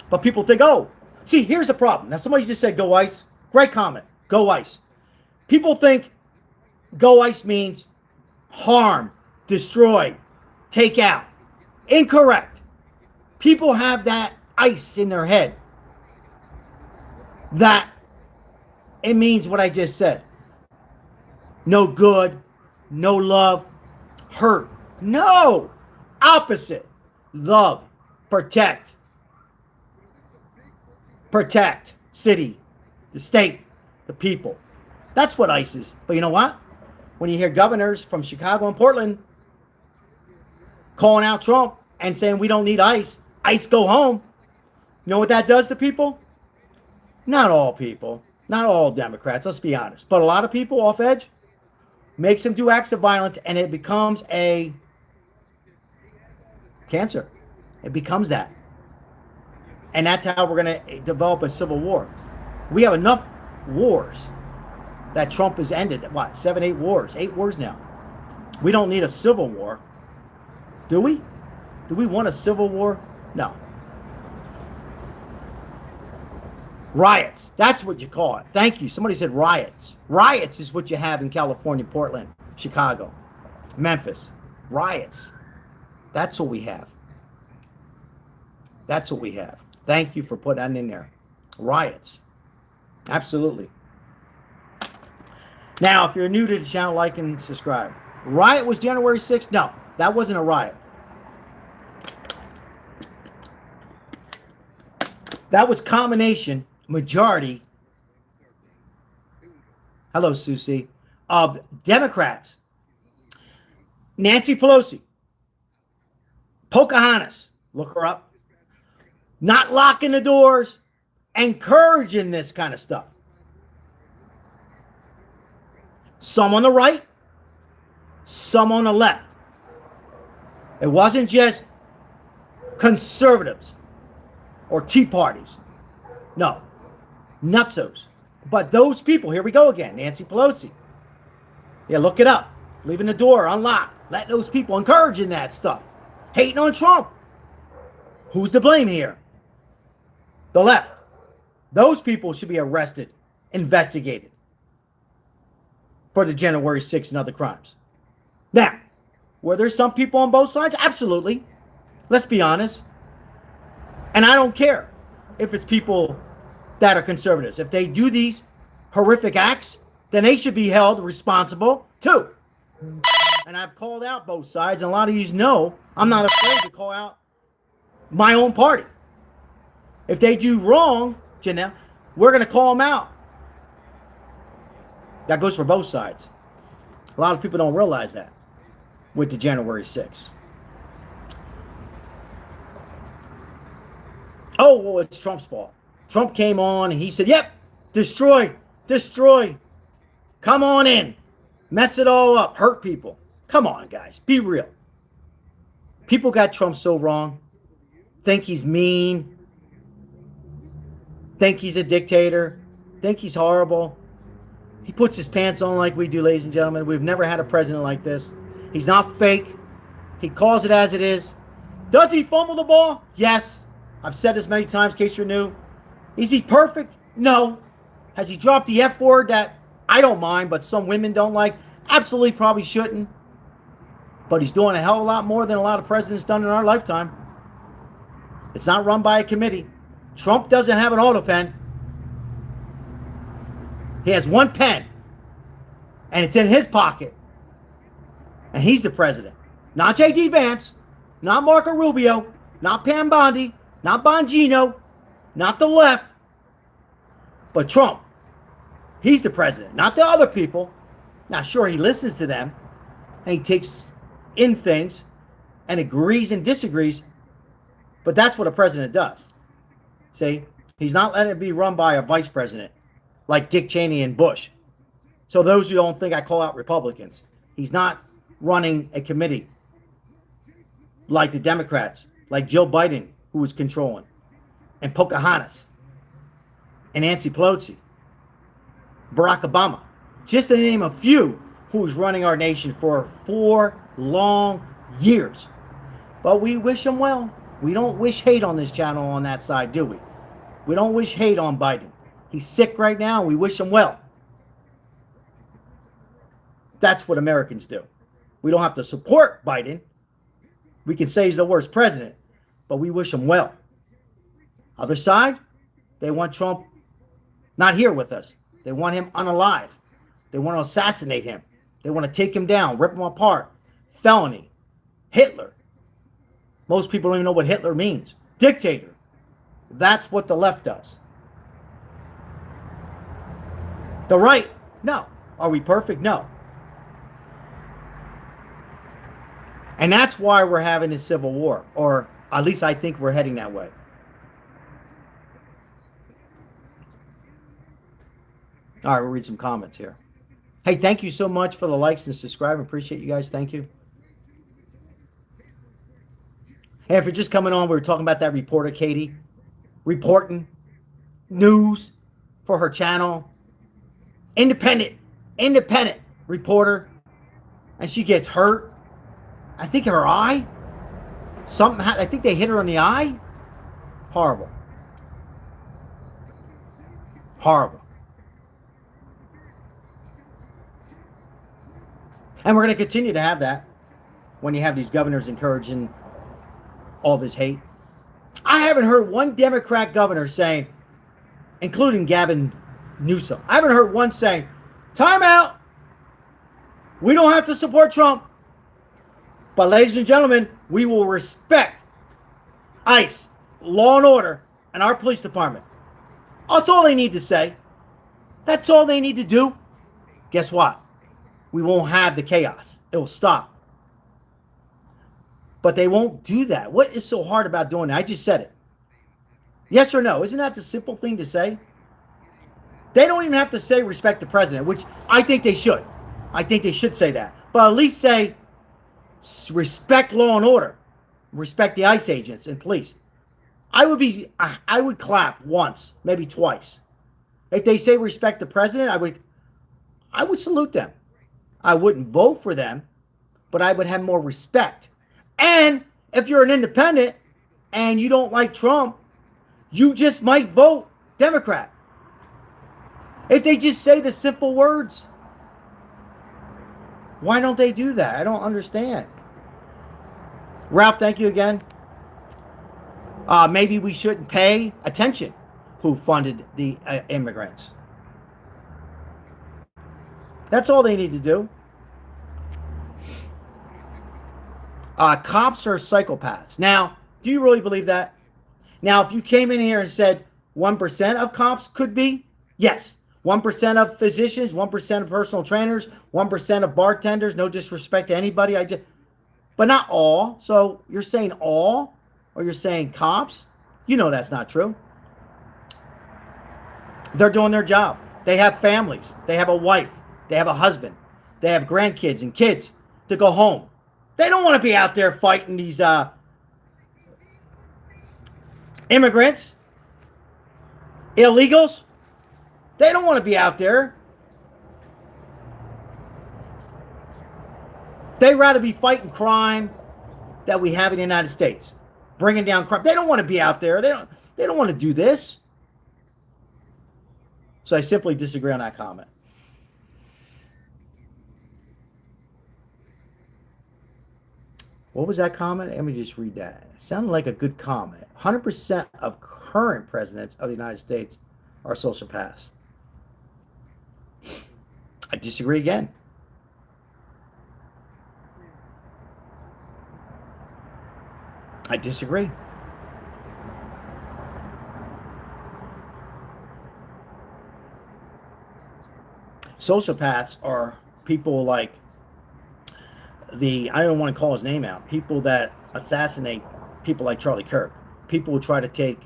But people think, oh, see, here's the problem. Now, somebody just said go ICE. Great comment. Go ICE. People think go ICE means harm, destroy, take out. Incorrect. People have that ICE in their head. That it means what I just said. No good, no love, hurt. No. Opposite. Love, protect. Protect. City, the state, the people. That's what ICE is. But you know what? When you hear governors from Chicago and Portland calling out Trump and saying we don't need ICE, ICE go home, you know what that does to people? Not all people, not all Democrats, let's be honest, but a lot of people off edge, makes them do acts of violence, and it becomes a cancer. It becomes that. And that's how we're going to develop a civil war. We have enough wars that Trump has ended. What, 7, 8 wars? 8 wars now. We don't need a civil war. Do we? Do we want a civil war? No. Riots. That's what you call it. Thank you. Somebody said riots. Riots is what you have in California, Portland, Chicago, Memphis. Riots. That's what we have. That's what we have. Thank you for putting that in there. Riots. Absolutely. Now, if you're new to the channel, like and subscribe. Riot was January 6th? No, that wasn't a riot. That was combination, majority, hello, Susie, of Democrats. Nancy Pelosi, Pocahontas, look her up, not locking the doors, encouraging this kind of stuff. Some on the right, some on the left. It wasn't just conservatives or Tea Parties. No, nutsos. But those people, here we go again, Nancy Pelosi. Yeah, look it up. Leaving the door unlocked. Let those people encouraging that stuff. Hating on Trump. Who's to blame here? The left. Those people should be arrested, investigated for the January 6th and other crimes. Now, were there some people on both sides? Absolutely. Let's be honest. And I don't care if it's people that are conservatives. If they do these horrific acts, then they should be held responsible too. And I've called out both sides, and a lot of you know I'm not afraid to call out my own party. If they do wrong, Janelle, we're going to call them out. That goes for both sides. A lot of people don't realize that with the January 6th. Oh, well, it's Trump's fault. Trump came on and he said, yep, destroy, destroy. Come on in. Mess it all up. Hurt people. Come on, guys. Be real. People got Trump so wrong. Think he's mean. Think he's a dictator. Think he's horrible. He puts his pants on like we do, ladies and gentlemen. We've never had a president like this. He's not fake. He calls it as it is. Does he fumble the ball? Yes. I've said this many times in case you're new. Is he perfect? No. Has he dropped the F word that I don't mind, but some women don't like? Absolutely probably shouldn't. But he's doing a hell of a lot more than a lot of presidents done in our lifetime. It's not run by a committee. Trump doesn't have an auto pen. He has one pen, and it's in his pocket. And he's the president. Not J.D. Vance, not Marco Rubio, not Pam Bondi, not Bongino, not the left, but Trump. He's the president, not the other people. Now, sure, he listens to them, and he takes in things and agrees and disagrees, but that's what a president does. See, he's not letting it be run by a vice president like Dick Cheney and Bush. So those who don't think I call out Republicans, he's not running a committee like the Democrats, like Joe Biden, who was controlling, and Pocahontas, and Nancy Pelosi, Barack Obama, just to name a few who was running our nation for 4 long years. But we wish them well. We don't wish hate on this channel on that side, do we? We don't wish hate on Biden. He's sick right now, and we wish him well. That's what Americans do. We don't have to support Biden. We can say he's the worst president, but we wish him well. Other side, they want Trump not here with us. They want him unalive. They want to assassinate him. They want to take him down, rip him apart. Felony. Hitler. Most people don't even know what Hitler means. Dictator. That's what the left does. The right? No. Are we perfect? No. And that's why we're having this civil war, or at least I think we're heading that way. All right, we'll read some comments here. Hey, thank you so much for the likes and subscribing. Appreciate you guys. Thank you. Hey, if you're just coming on, we were talking about that reporter, Katie, reporting news for her channel. Independent reporter. And she gets hurt. I think her eye. I think they hit her on the eye. Horrible. Horrible. And we're going to continue to have that when you have these governors encouraging all this hate. I haven't heard one Democrat governor saying, including Gavin Newsom, I haven't heard one saying, time out. We don't have to support Trump. But ladies and gentlemen, we will respect ICE, law and order, and our police department. That's all they need to say. That's all they need to do. Guess what? We won't have the chaos. It will stop. But they won't do that. What is so hard about doing that? I just said it. Yes or no? Isn't that the simple thing to say? They don't even have to say respect the president, which I think they should. I think they should say that. But at least say respect law and order. Respect the ICE agents and police. I would clap once, maybe twice. If they say respect the president, I would salute them. I wouldn't vote for them, but I would have more respect. And if you're an independent and you don't like Trump, you just might vote Democrat. If they just say the simple words, why don't they do that? I don't understand. Ralph, thank you again. Maybe we shouldn't pay attention who funded the immigrants. That's all they need to do. Cops are psychopaths. Now, do you really believe that? Now, if you came in here and said 1% of cops could be, yes. 1% of physicians, 1% of personal trainers, 1% of bartenders, no disrespect to anybody. But not all. So you're saying all, or you're saying cops? You know that's not true. They're doing their job. They have families. They have a wife. They have a husband. They have grandkids and kids to go home. They don't want to be out there fighting these immigrants, illegals. They don't want to be out there. They'd rather be fighting crime that we have in the United States, bringing down crime. They don't want to be out there. They don't want to do this. So I simply disagree on that comment. What was that comment? Let me just read that. It sounded like a good comment. 100% of current presidents of the United States are sociopaths. I disagree again. I disagree. Sociopaths are people like I don't want to call his name out, people that assassinate people like Charlie Kirk, people who try to take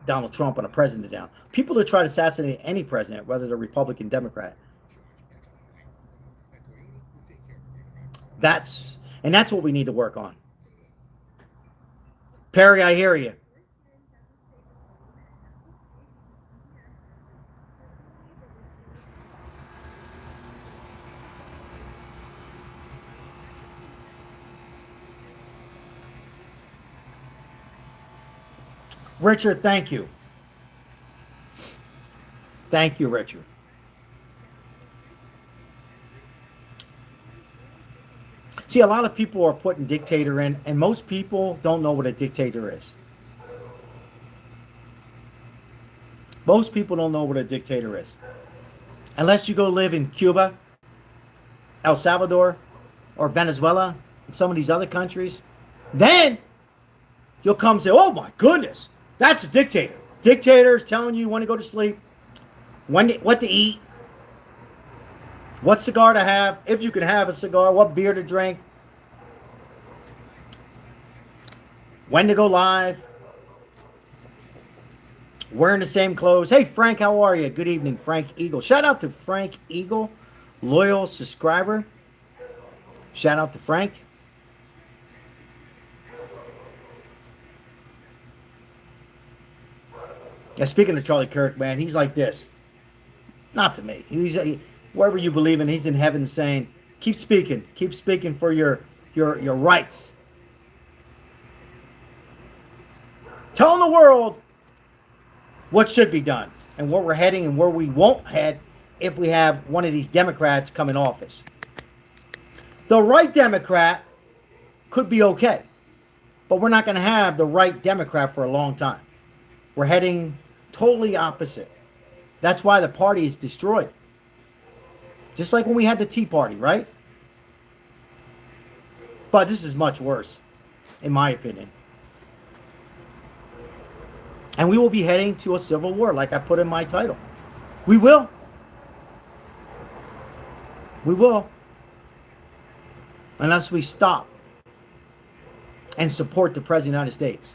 Donald Trump and a president down, people that try to assassinate any president, whether they're Republican, Democrat. That's what we need to work on. Perry, I hear you. Richard, thank you. Thank you, Richard. See, a lot of people are putting dictator in, and most people don't know what a dictator is. Most people don't know what a dictator is. Unless you go live in Cuba, El Salvador, or Venezuela, and some of these other countries, then you'll come and say, oh my goodness, that's a dictator. Dictators telling you when to go to sleep, what to eat, what cigar to have, if you can have a cigar, what beer to drink, when to go live, wearing the same clothes. Hey, Frank, how are you? Good evening, Frank Eagle. Shout out to Frank Eagle, loyal subscriber. Shout out to Frank. Yeah, speaking of Charlie Kirk, man, he's like this. Not to me. Wherever you believe in, he's in heaven saying, keep speaking for your rights. Telling the world what should be done and where we're heading and where we won't head if we have one of these Democrats come in office. The right Democrat could be okay, but we're not going to have the right Democrat for a long time. We're heading totally opposite. That's why the party is destroyed. Just like when we had the Tea Party, right? But this is much worse, in my opinion. And we will be heading to a civil war, like I put in my title. We will. We will. Unless we stop and support the President of the United States.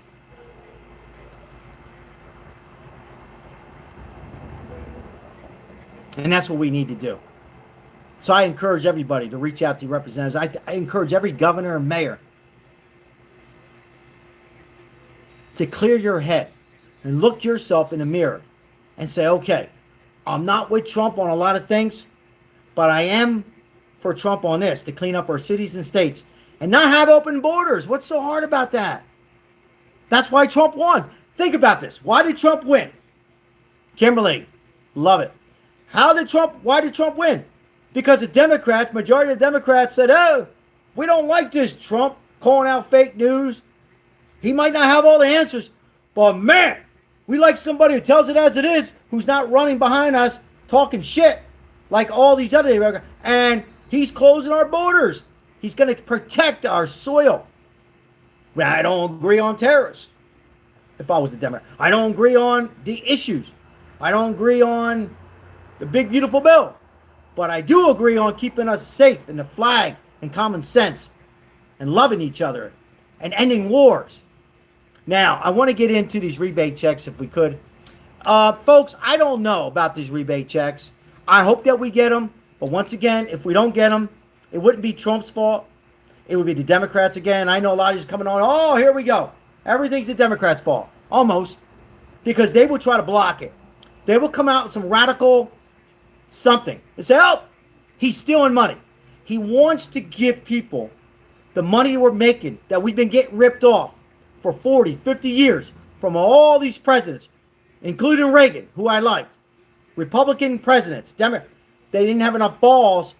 And that's what we need to do. So I encourage everybody to reach out to your representatives. I encourage every governor and mayor to clear your head and look yourself in the mirror and say, okay, I'm not with Trump on a lot of things, but I am for Trump on this, to clean up our cities and states and not have open borders. What's so hard about that? That's why Trump won. Think about this. Why did Trump win? Kimberly, love it. Why did Trump win? Because the Democrats, majority of the Democrats said, oh, we don't like this Trump calling out fake news. He might not have all the answers, but man, we like somebody who tells it as it is, who's not running behind us talking shit like all these other Democrats. And he's closing our borders. He's going to protect our soil. Well, I don't agree on terrorists. If I was a Democrat, I don't agree on the issues. I don't agree on the big beautiful bill, but I do agree on keeping us safe and the flag and common sense and loving each other and ending wars. Now, I want to get into these rebate checks if we could. Folks, I don't know about these rebate checks. I hope that we get them, but once again, if we don't get them, it wouldn't be Trump's fault. It would be the Democrats again. I know a lot of you coming on, oh, here we go. Everything's the Democrats' fault. Almost. Because they will try to block it. They will come out with some radical something and say, oh, he's stealing money. He wants to give people the money we're making that we've been getting ripped off for 40, 50 years from all these presidents, including Reagan, who I liked, Republican presidents, Democrat. They didn't have enough balls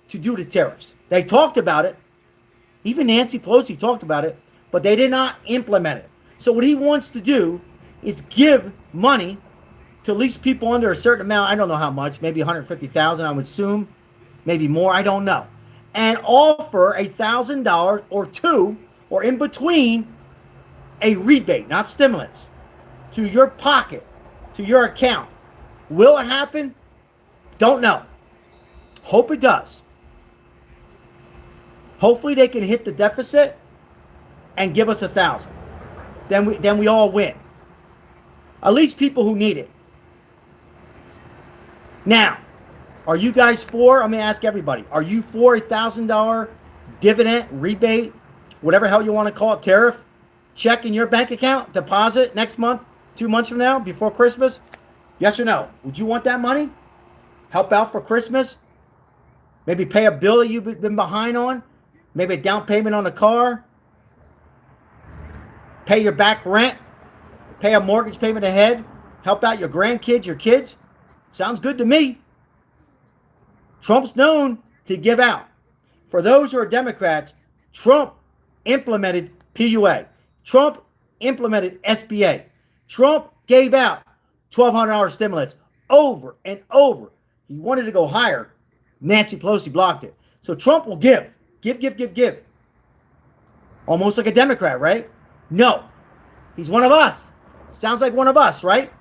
to do the tariffs. They talked about it. Even Nancy Pelosi talked about it, but they did not implement it. So what he wants to do is give money to at least people under a certain amount. I don't know how much, maybe 150,000, I would assume, maybe more, I don't know. And offer $1,000 or two, or in between, a rebate, not stimulus, to your pocket, to your account. Will it happen? Don't know. Hope it does. Hopefully they can hit the deficit and give us 1,000. Then we all win. At least people who need it. Now, are you guys for, I'm going to ask everybody, are you for $1,000 dividend, rebate, whatever hell you want to call it, tariff, check in your bank account, deposit next month, 2 months from now, before Christmas? Yes or no? Would you want that money? Help out for Christmas? Maybe pay a bill that you've been behind on? Maybe a down payment on a car? Pay your back rent? Pay a mortgage payment ahead? Help out your grandkids, your kids? Sounds good to me. Trump's known to give out. For those who are Democrats, Trump implemented PUA. Trump implemented SBA. Trump gave out $1,200 stimulus over and over. He wanted to go higher. Nancy Pelosi blocked it. So Trump will give. Give. Almost like a Democrat, right? No. He's one of us. Sounds like one of us, right?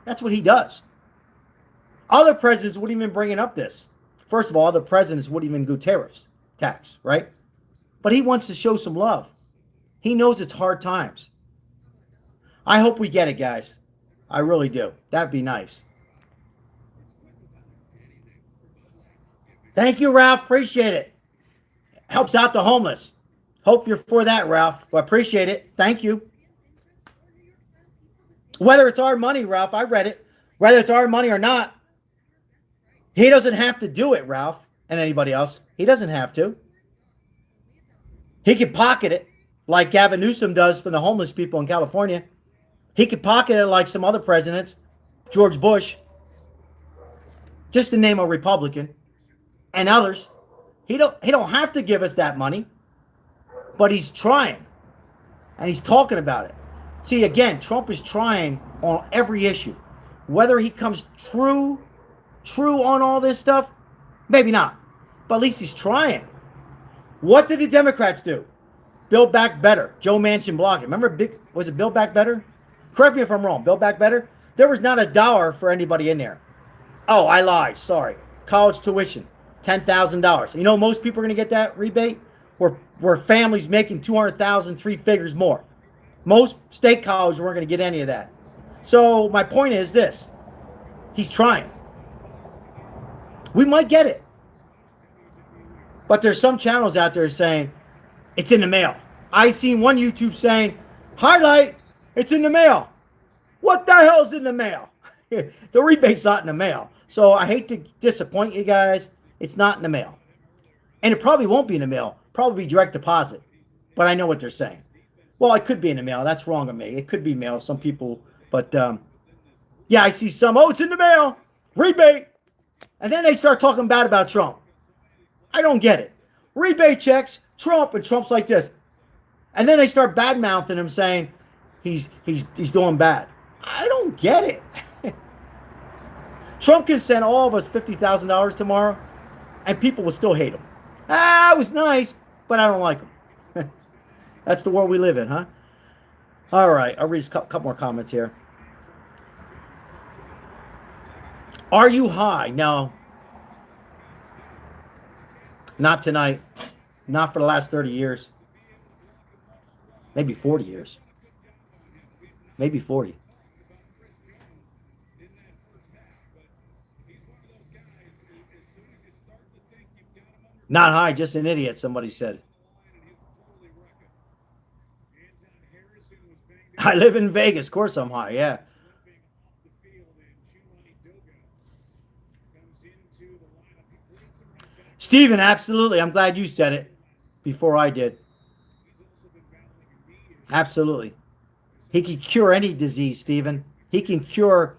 That's what he does. Other presidents wouldn't even bring up this. First of all, the presidents wouldn't even do tariffs, tax, right? But he wants to show some love. He knows it's hard times. I hope we get it, guys. I really do. That'd be nice. Thank you, Ralph. Appreciate it. Helps out the homeless. Hope you're for that, Ralph. I appreciate it. Thank you. Whether it's our money, Ralph, I read it. Whether it's our money or not, he doesn't have to do it, Ralph, and anybody else. He doesn't have to. He can pocket it like Gavin Newsom does for the homeless people in California. He could pocket it like some other presidents, George Bush, just to name a Republican, and others. He don't have to give us that money, but he's trying, and he's talking about it. See, again, Trump is trying on every issue. Whether he comes true on all this stuff, maybe not, but at least he's trying. What did the Democrats do? Build Back Better. Joe Manchin blogging. Remember, was it Build Back Better? Correct me if I'm wrong. Build Back Better? There was not $1 for anybody in there. Oh, I lied. Sorry. College tuition, $10,000. You know, most people are going to get that rebate where families making $200,000, three figures more. Most state colleges weren't going to get any of that. So my point is this. He's trying. We might get it. But there's some channels out there saying, it's in the mail. I seen one YouTube saying, highlight, it's in the mail. What the hell's in the mail? The rebate's not in the mail. So I hate to disappoint you guys. It's not in the mail. And it probably won't be in the mail. Probably direct deposit. But I know what they're saying. Well, it could be in the mail. That's wrong of me. It could be mail. Some people, but yeah, I see some. Oh, it's in the mail. Rebate. And then they start talking bad about Trump. I don't get it. Rebate checks, Trump, and Trump's like this. And then they start bad-mouthing him saying he's doing bad. I don't get it. Trump can send all of us $50,000 tomorrow, and people will still hate him. It was nice, but I don't like him. That's the world we live in, huh? All right, I'll read a couple more comments here. Are you high? No. Not tonight. Not for the last 30 years. Maybe 40 years. Maybe 40. Not high, just an idiot, somebody said. I live in Vegas. Of course I'm high, yeah. Steven, absolutely. I'm glad you said it before I did. Absolutely. He can cure any disease, Steven. He can cure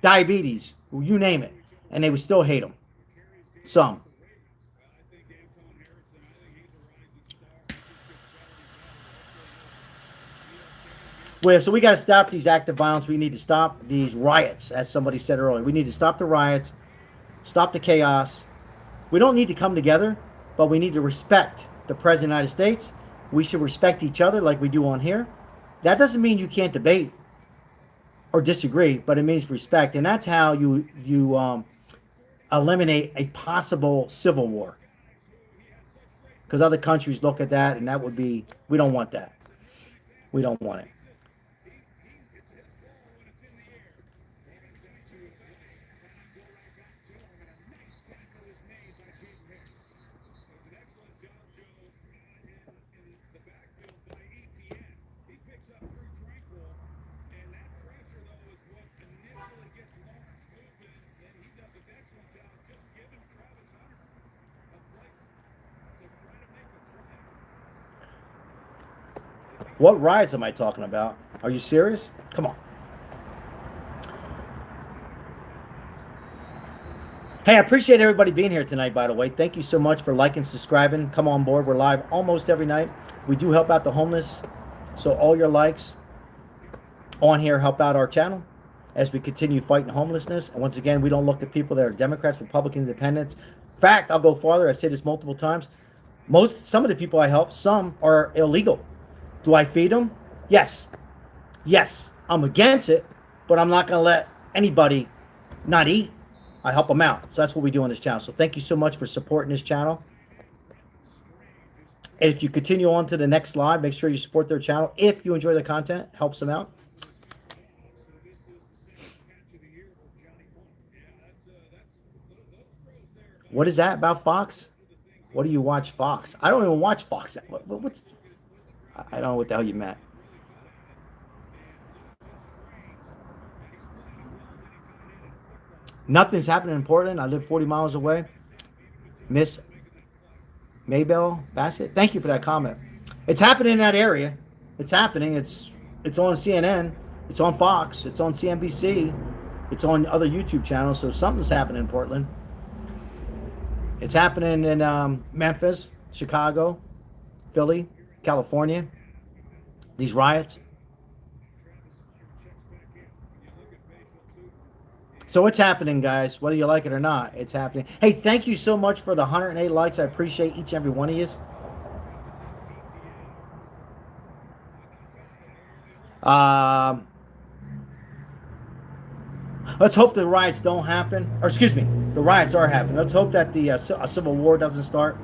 diabetes, you name it. And they would still hate him. Some. Well, so we got to stop these acts of violence. We need to stop these riots, as somebody said earlier. We need to stop the riots, stop the chaos. We don't need to come together, but we need to respect the President of the United States. We should respect each other like we do on here. That doesn't mean you can't debate or disagree, but it means respect. And that's how you eliminate a possible civil war. Because other countries look at that, and that would be, we don't want that. We don't want it. What riots am I talking about? Are you serious? Come on. Hey, I appreciate everybody being here tonight, by the way. Thank you so much for liking, subscribing. Come on board. We're live almost every night. We do help out the homeless. So all your likes on here help out our channel as we continue fighting homelessness. And once again, we don't look at people that are Democrats, Republicans, Independents. In fact, I'll go farther. I say this multiple times. Some of the people I help, some are illegal. Do I feed them? Yes. Yes. I'm against it, but I'm not going to let anybody not eat. I help them out. So that's what we do on this channel. So thank you so much for supporting this channel. And if you continue on to the next slide, make sure you support their channel. If you enjoy the content, helps them out. What is that about Fox? What do you watch Fox? I don't even watch Fox. What's? I don't know what the hell you meant. Nothing's happening in Portland. I live 40 miles away. Miss Maybell Bassett, thank you for that comment. It's happening in that area. It's happening. It's on CNN. It's on Fox. It's on CNBC. It's on other YouTube channels. So something's happening in Portland. It's happening in Memphis, Chicago, Philly, California. These riots. So it's happening, guys. Whether you like it or not, it's happening. Hey, thank you so much for the 108 likes. I appreciate each and every one of you. Let's hope the riots don't happen. Or excuse me, the riots are happening. Let's hope that the a civil war doesn't start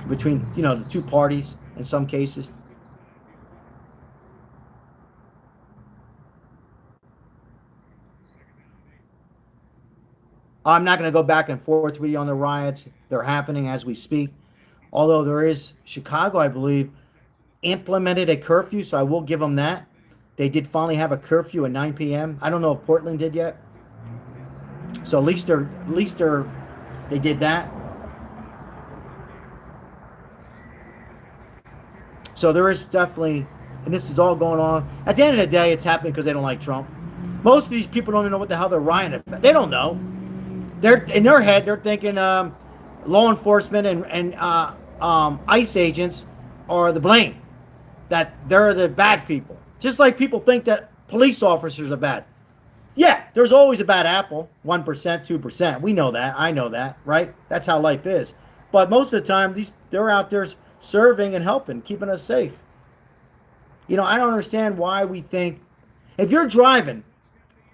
between, you know, the two parties in some cases. I'm not going to go back and forth with you on the riots. They're happening as we speak. Although there is, Chicago, I believe, implemented a curfew, so I will give them that. They did finally have a curfew at 9 p.m. I don't know if Portland did yet. So at least they did that. So there is definitely, and this is all going on. At the end of the day, it's happening because they don't like Trump. Most of these people don't even know what the hell they're rioting about. They don't know. They're in their head. They're thinking law enforcement and ICE agents are the blame. That they're the bad people. Just like people think that police officers are bad. Yeah, there's always a bad apple. 1%, 2%. We know that. I know that, right? That's how life is. But most of the time, they're out there serving and helping, keeping us safe. You know, I don't understand why we think, if you're driving,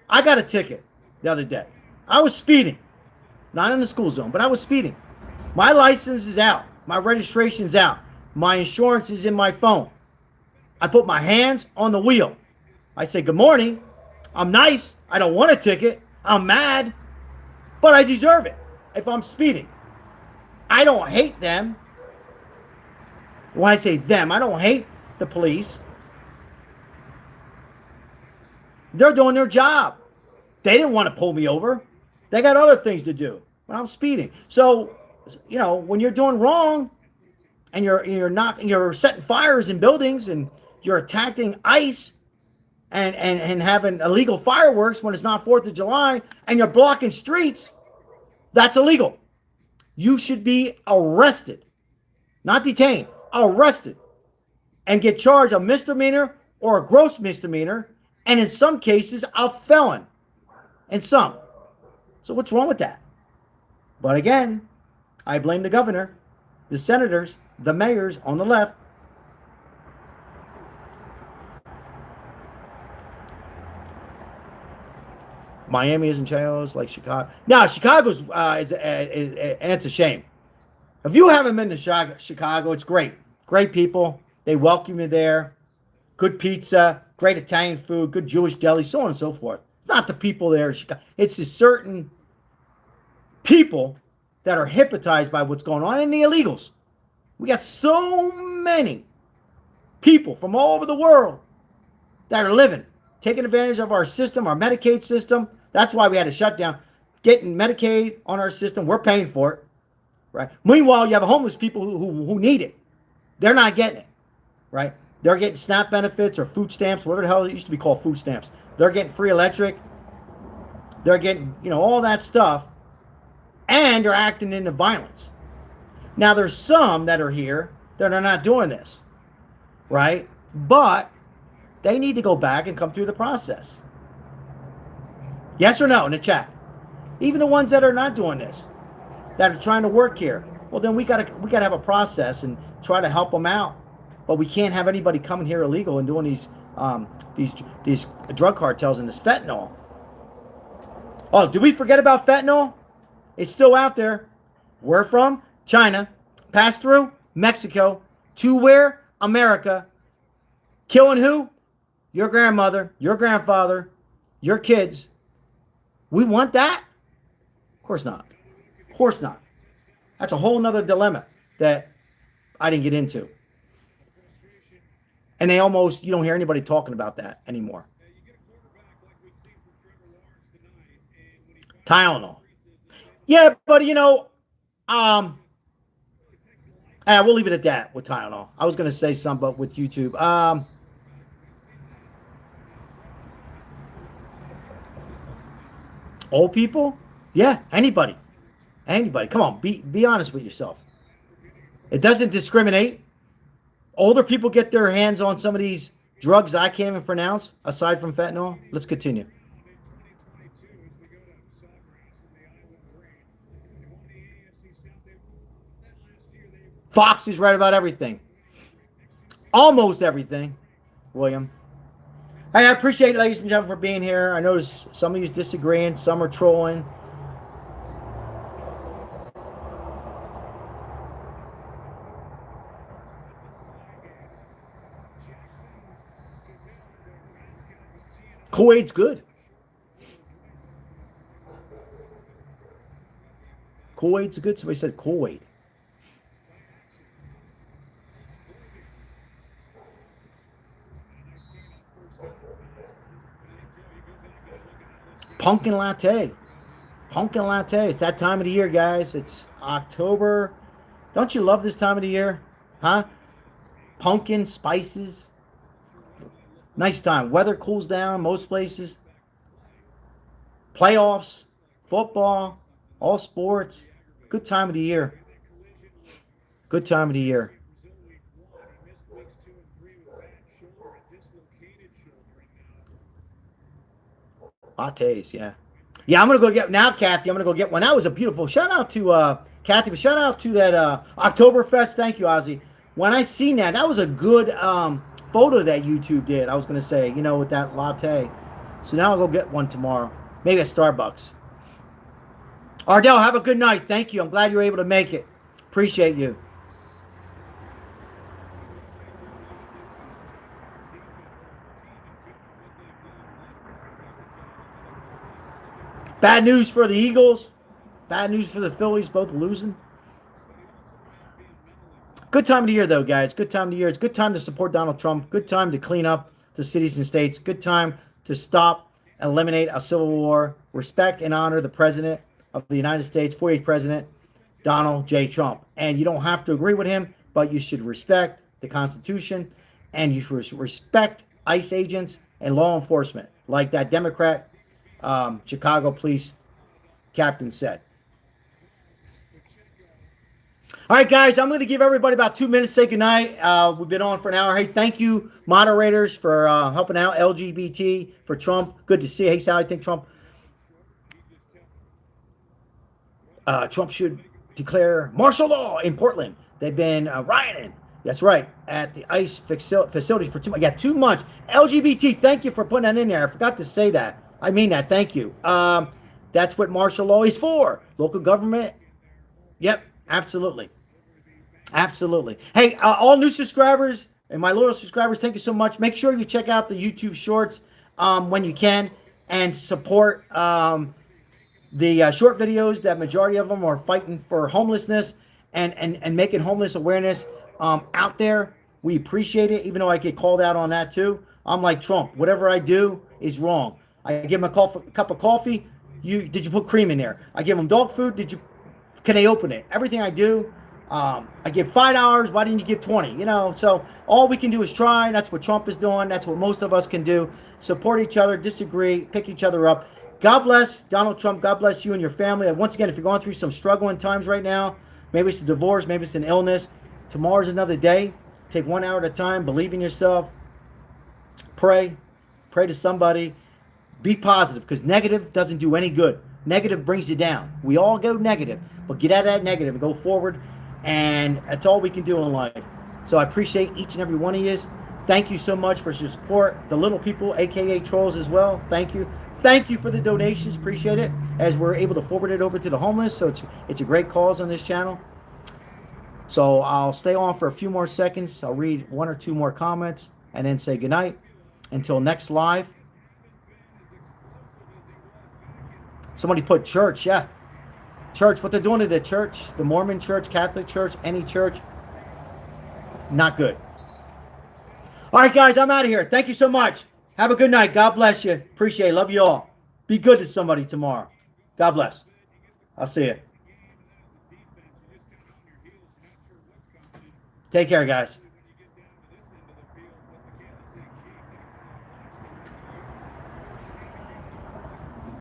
I got a ticket the other day. I was speeding. Not in the school zone, but I was speeding. My license is out. My registration's out. My insurance is in my phone. I put my hands on the wheel. I say, good morning. I'm nice. I don't want a ticket. I'm mad. But I deserve it if I'm speeding. I don't hate them. When I say them, I don't hate the police. They're doing their job. They didn't want to pull me over. They got other things to do. But I'm speeding. So, you know, when you're doing wrong and you're setting fires in buildings and you're attacking ICE and having illegal fireworks when it's not 4th of July and you're blocking streets, that's illegal. You should be arrested, not detained, arrested, and get charged a misdemeanor or a gross misdemeanor, and in some cases, a felon. In some. So what's wrong with that? But again, I blame the governor, the senators, the mayors on the left. Miami isn't chaos like Chicago. Now, Chicago's, and it's a shame. If you haven't been to Chicago, it's great. Great people. They welcome you there. Good pizza, great Italian food, good Jewish deli, so on and so forth. It's not the people there. It's a certain people that are hypnotized by what's going on and the illegals. We got so many people from all over the world that are living, taking advantage of our system, our Medicaid system. That's why we had to shut down. Getting Medicaid on our system, we're paying for it, right? Meanwhile, you have homeless people who need it. They're not getting it, right? They're getting SNAP benefits or food stamps, whatever the hell it used to be called, food stamps. They're getting free electric. They're getting, you know, all that stuff. And they're acting into violence. Now, there's some that are here that are not doing this, right? But they need to go back and come through the process. Yes or no in the chat? Even the ones that are not doing this, that are trying to work here, well, then we gotta have a process and try to help them out. But we can't have anybody coming here illegal and doing these drug cartels and this fentanyl. Oh, did we forget about fentanyl? It's still out there. Where from? China. Passed through Mexico. To where? America. Killing who? Your grandmother, your grandfather, your kids. We want that? Of course not. Of course not. That's a whole nother dilemma that I didn't get into. And they almost, you don't hear anybody talking about that anymore. Tylenol. Yeah, but you know, we'll leave it at that with Tylenol. I was going to say some, but with YouTube. Old people? Yeah, anybody. Anybody. Come on, be honest with yourself. It doesn't discriminate. Older people get their hands on some of these drugs I can't even pronounce, aside from fentanyl. Let's continue. Fox is right about everything. Almost everything, William. Hey, I appreciate, ladies and gentlemen, for being here. I notice some of you disagreeing, some are trolling. Kool-Aid's good. Kool-Aid's good. Somebody said Kool-Aid. Pumpkin latte. Pumpkin latte. It's that time of the year, guys. It's October. Don't you love this time of the year? Huh? Pumpkin, spices. Nice time. Weather cools down most places. Playoffs, football, all sports. Good time of the year. Good time of the year. Lattes, yeah. Yeah, I'm going to go get, now, Kathy, I'm going to go get one. That was a beautiful, shout out to Kathy, but shout out to that Oktoberfest. Thank you, Ozzy. When I seen that, that was a good photo that YouTube did, I was going to say, you know, with that latte. So now I'll go get one tomorrow. Maybe at Starbucks. Ardell, have a good night. Thank you. I'm glad you were able to make it. Appreciate you. Bad news for the Eagles. Bad news for the Phillies, both losing. Good time of the year, though, guys. Good time of the year. It's good time to support Donald Trump. Good time to clean up the cities and states. Good time to stop, eliminate a civil war. Respect and honor the president of the United States, 48th president, Donald J. Trump. And you don't have to agree with him, but you should respect the Constitution, and you should respect ICE agents and law enforcement, like that Democrat Chicago police captain said. All right, guys, I'm going to give everybody about 2 minutes to say goodnight. We've been on for an hour. Hey, thank you, moderators, for helping out. LGBT for Trump. Good to see you. Hey, Sal, I think Trump should declare martial law in Portland. They've been rioting. That's right, at the ICE facilities for 2 months. Yeah, 2 months. LGBT, thank you for putting that in there. I forgot to say that. I mean that. Thank you. That's what martial law is for. Local government. Yep, absolutely. Absolutely. Hey, all new subscribers and my loyal subscribers, thank you so much. Make sure you check out the YouTube shorts when you can and support the short videos. That majority of them are fighting for homelessness and making homeless awareness out there. We appreciate it, even though I get called out on that too. I'm like Trump. Whatever I do is wrong. I give them a cup of coffee. Did you put cream in there? I give them dog food. Can they open it? Everything I do, I give $5. Why didn't you give 20? You know, so all we can do is try. That's what Trump is doing. That's what most of us can do. Support each other, disagree, pick each other up. God bless Donald Trump. God bless you and your family. And once again, if you're going through some struggling times right now, maybe it's a divorce, maybe it's an illness, tomorrow's another day. Take 1 hour at a time. Believe in yourself. Pray. Pray to somebody. Be positive, because negative doesn't do any good. Negative brings you down. We all go negative, but get out of that negative and go forward, and that's all we can do in life. So I appreciate each and every one of you. Thank you so much for your support. The little people, aka trolls, as well. Thank you. Thank you for the donations. Appreciate it. As we're able to forward it over to the homeless, so it's a great cause on this channel. So I'll stay on for a few more seconds. I'll read one or two more comments and then say goodnight. Until next live. Somebody put church, yeah. Church, what they're doing to the church, the Mormon church, Catholic church, any church, not good. All right, guys, I'm out of here. Thank you so much. Have a good night. God bless you. Appreciate it. Love you all. Be good to somebody tomorrow. God bless. I'll see you. Take care, guys.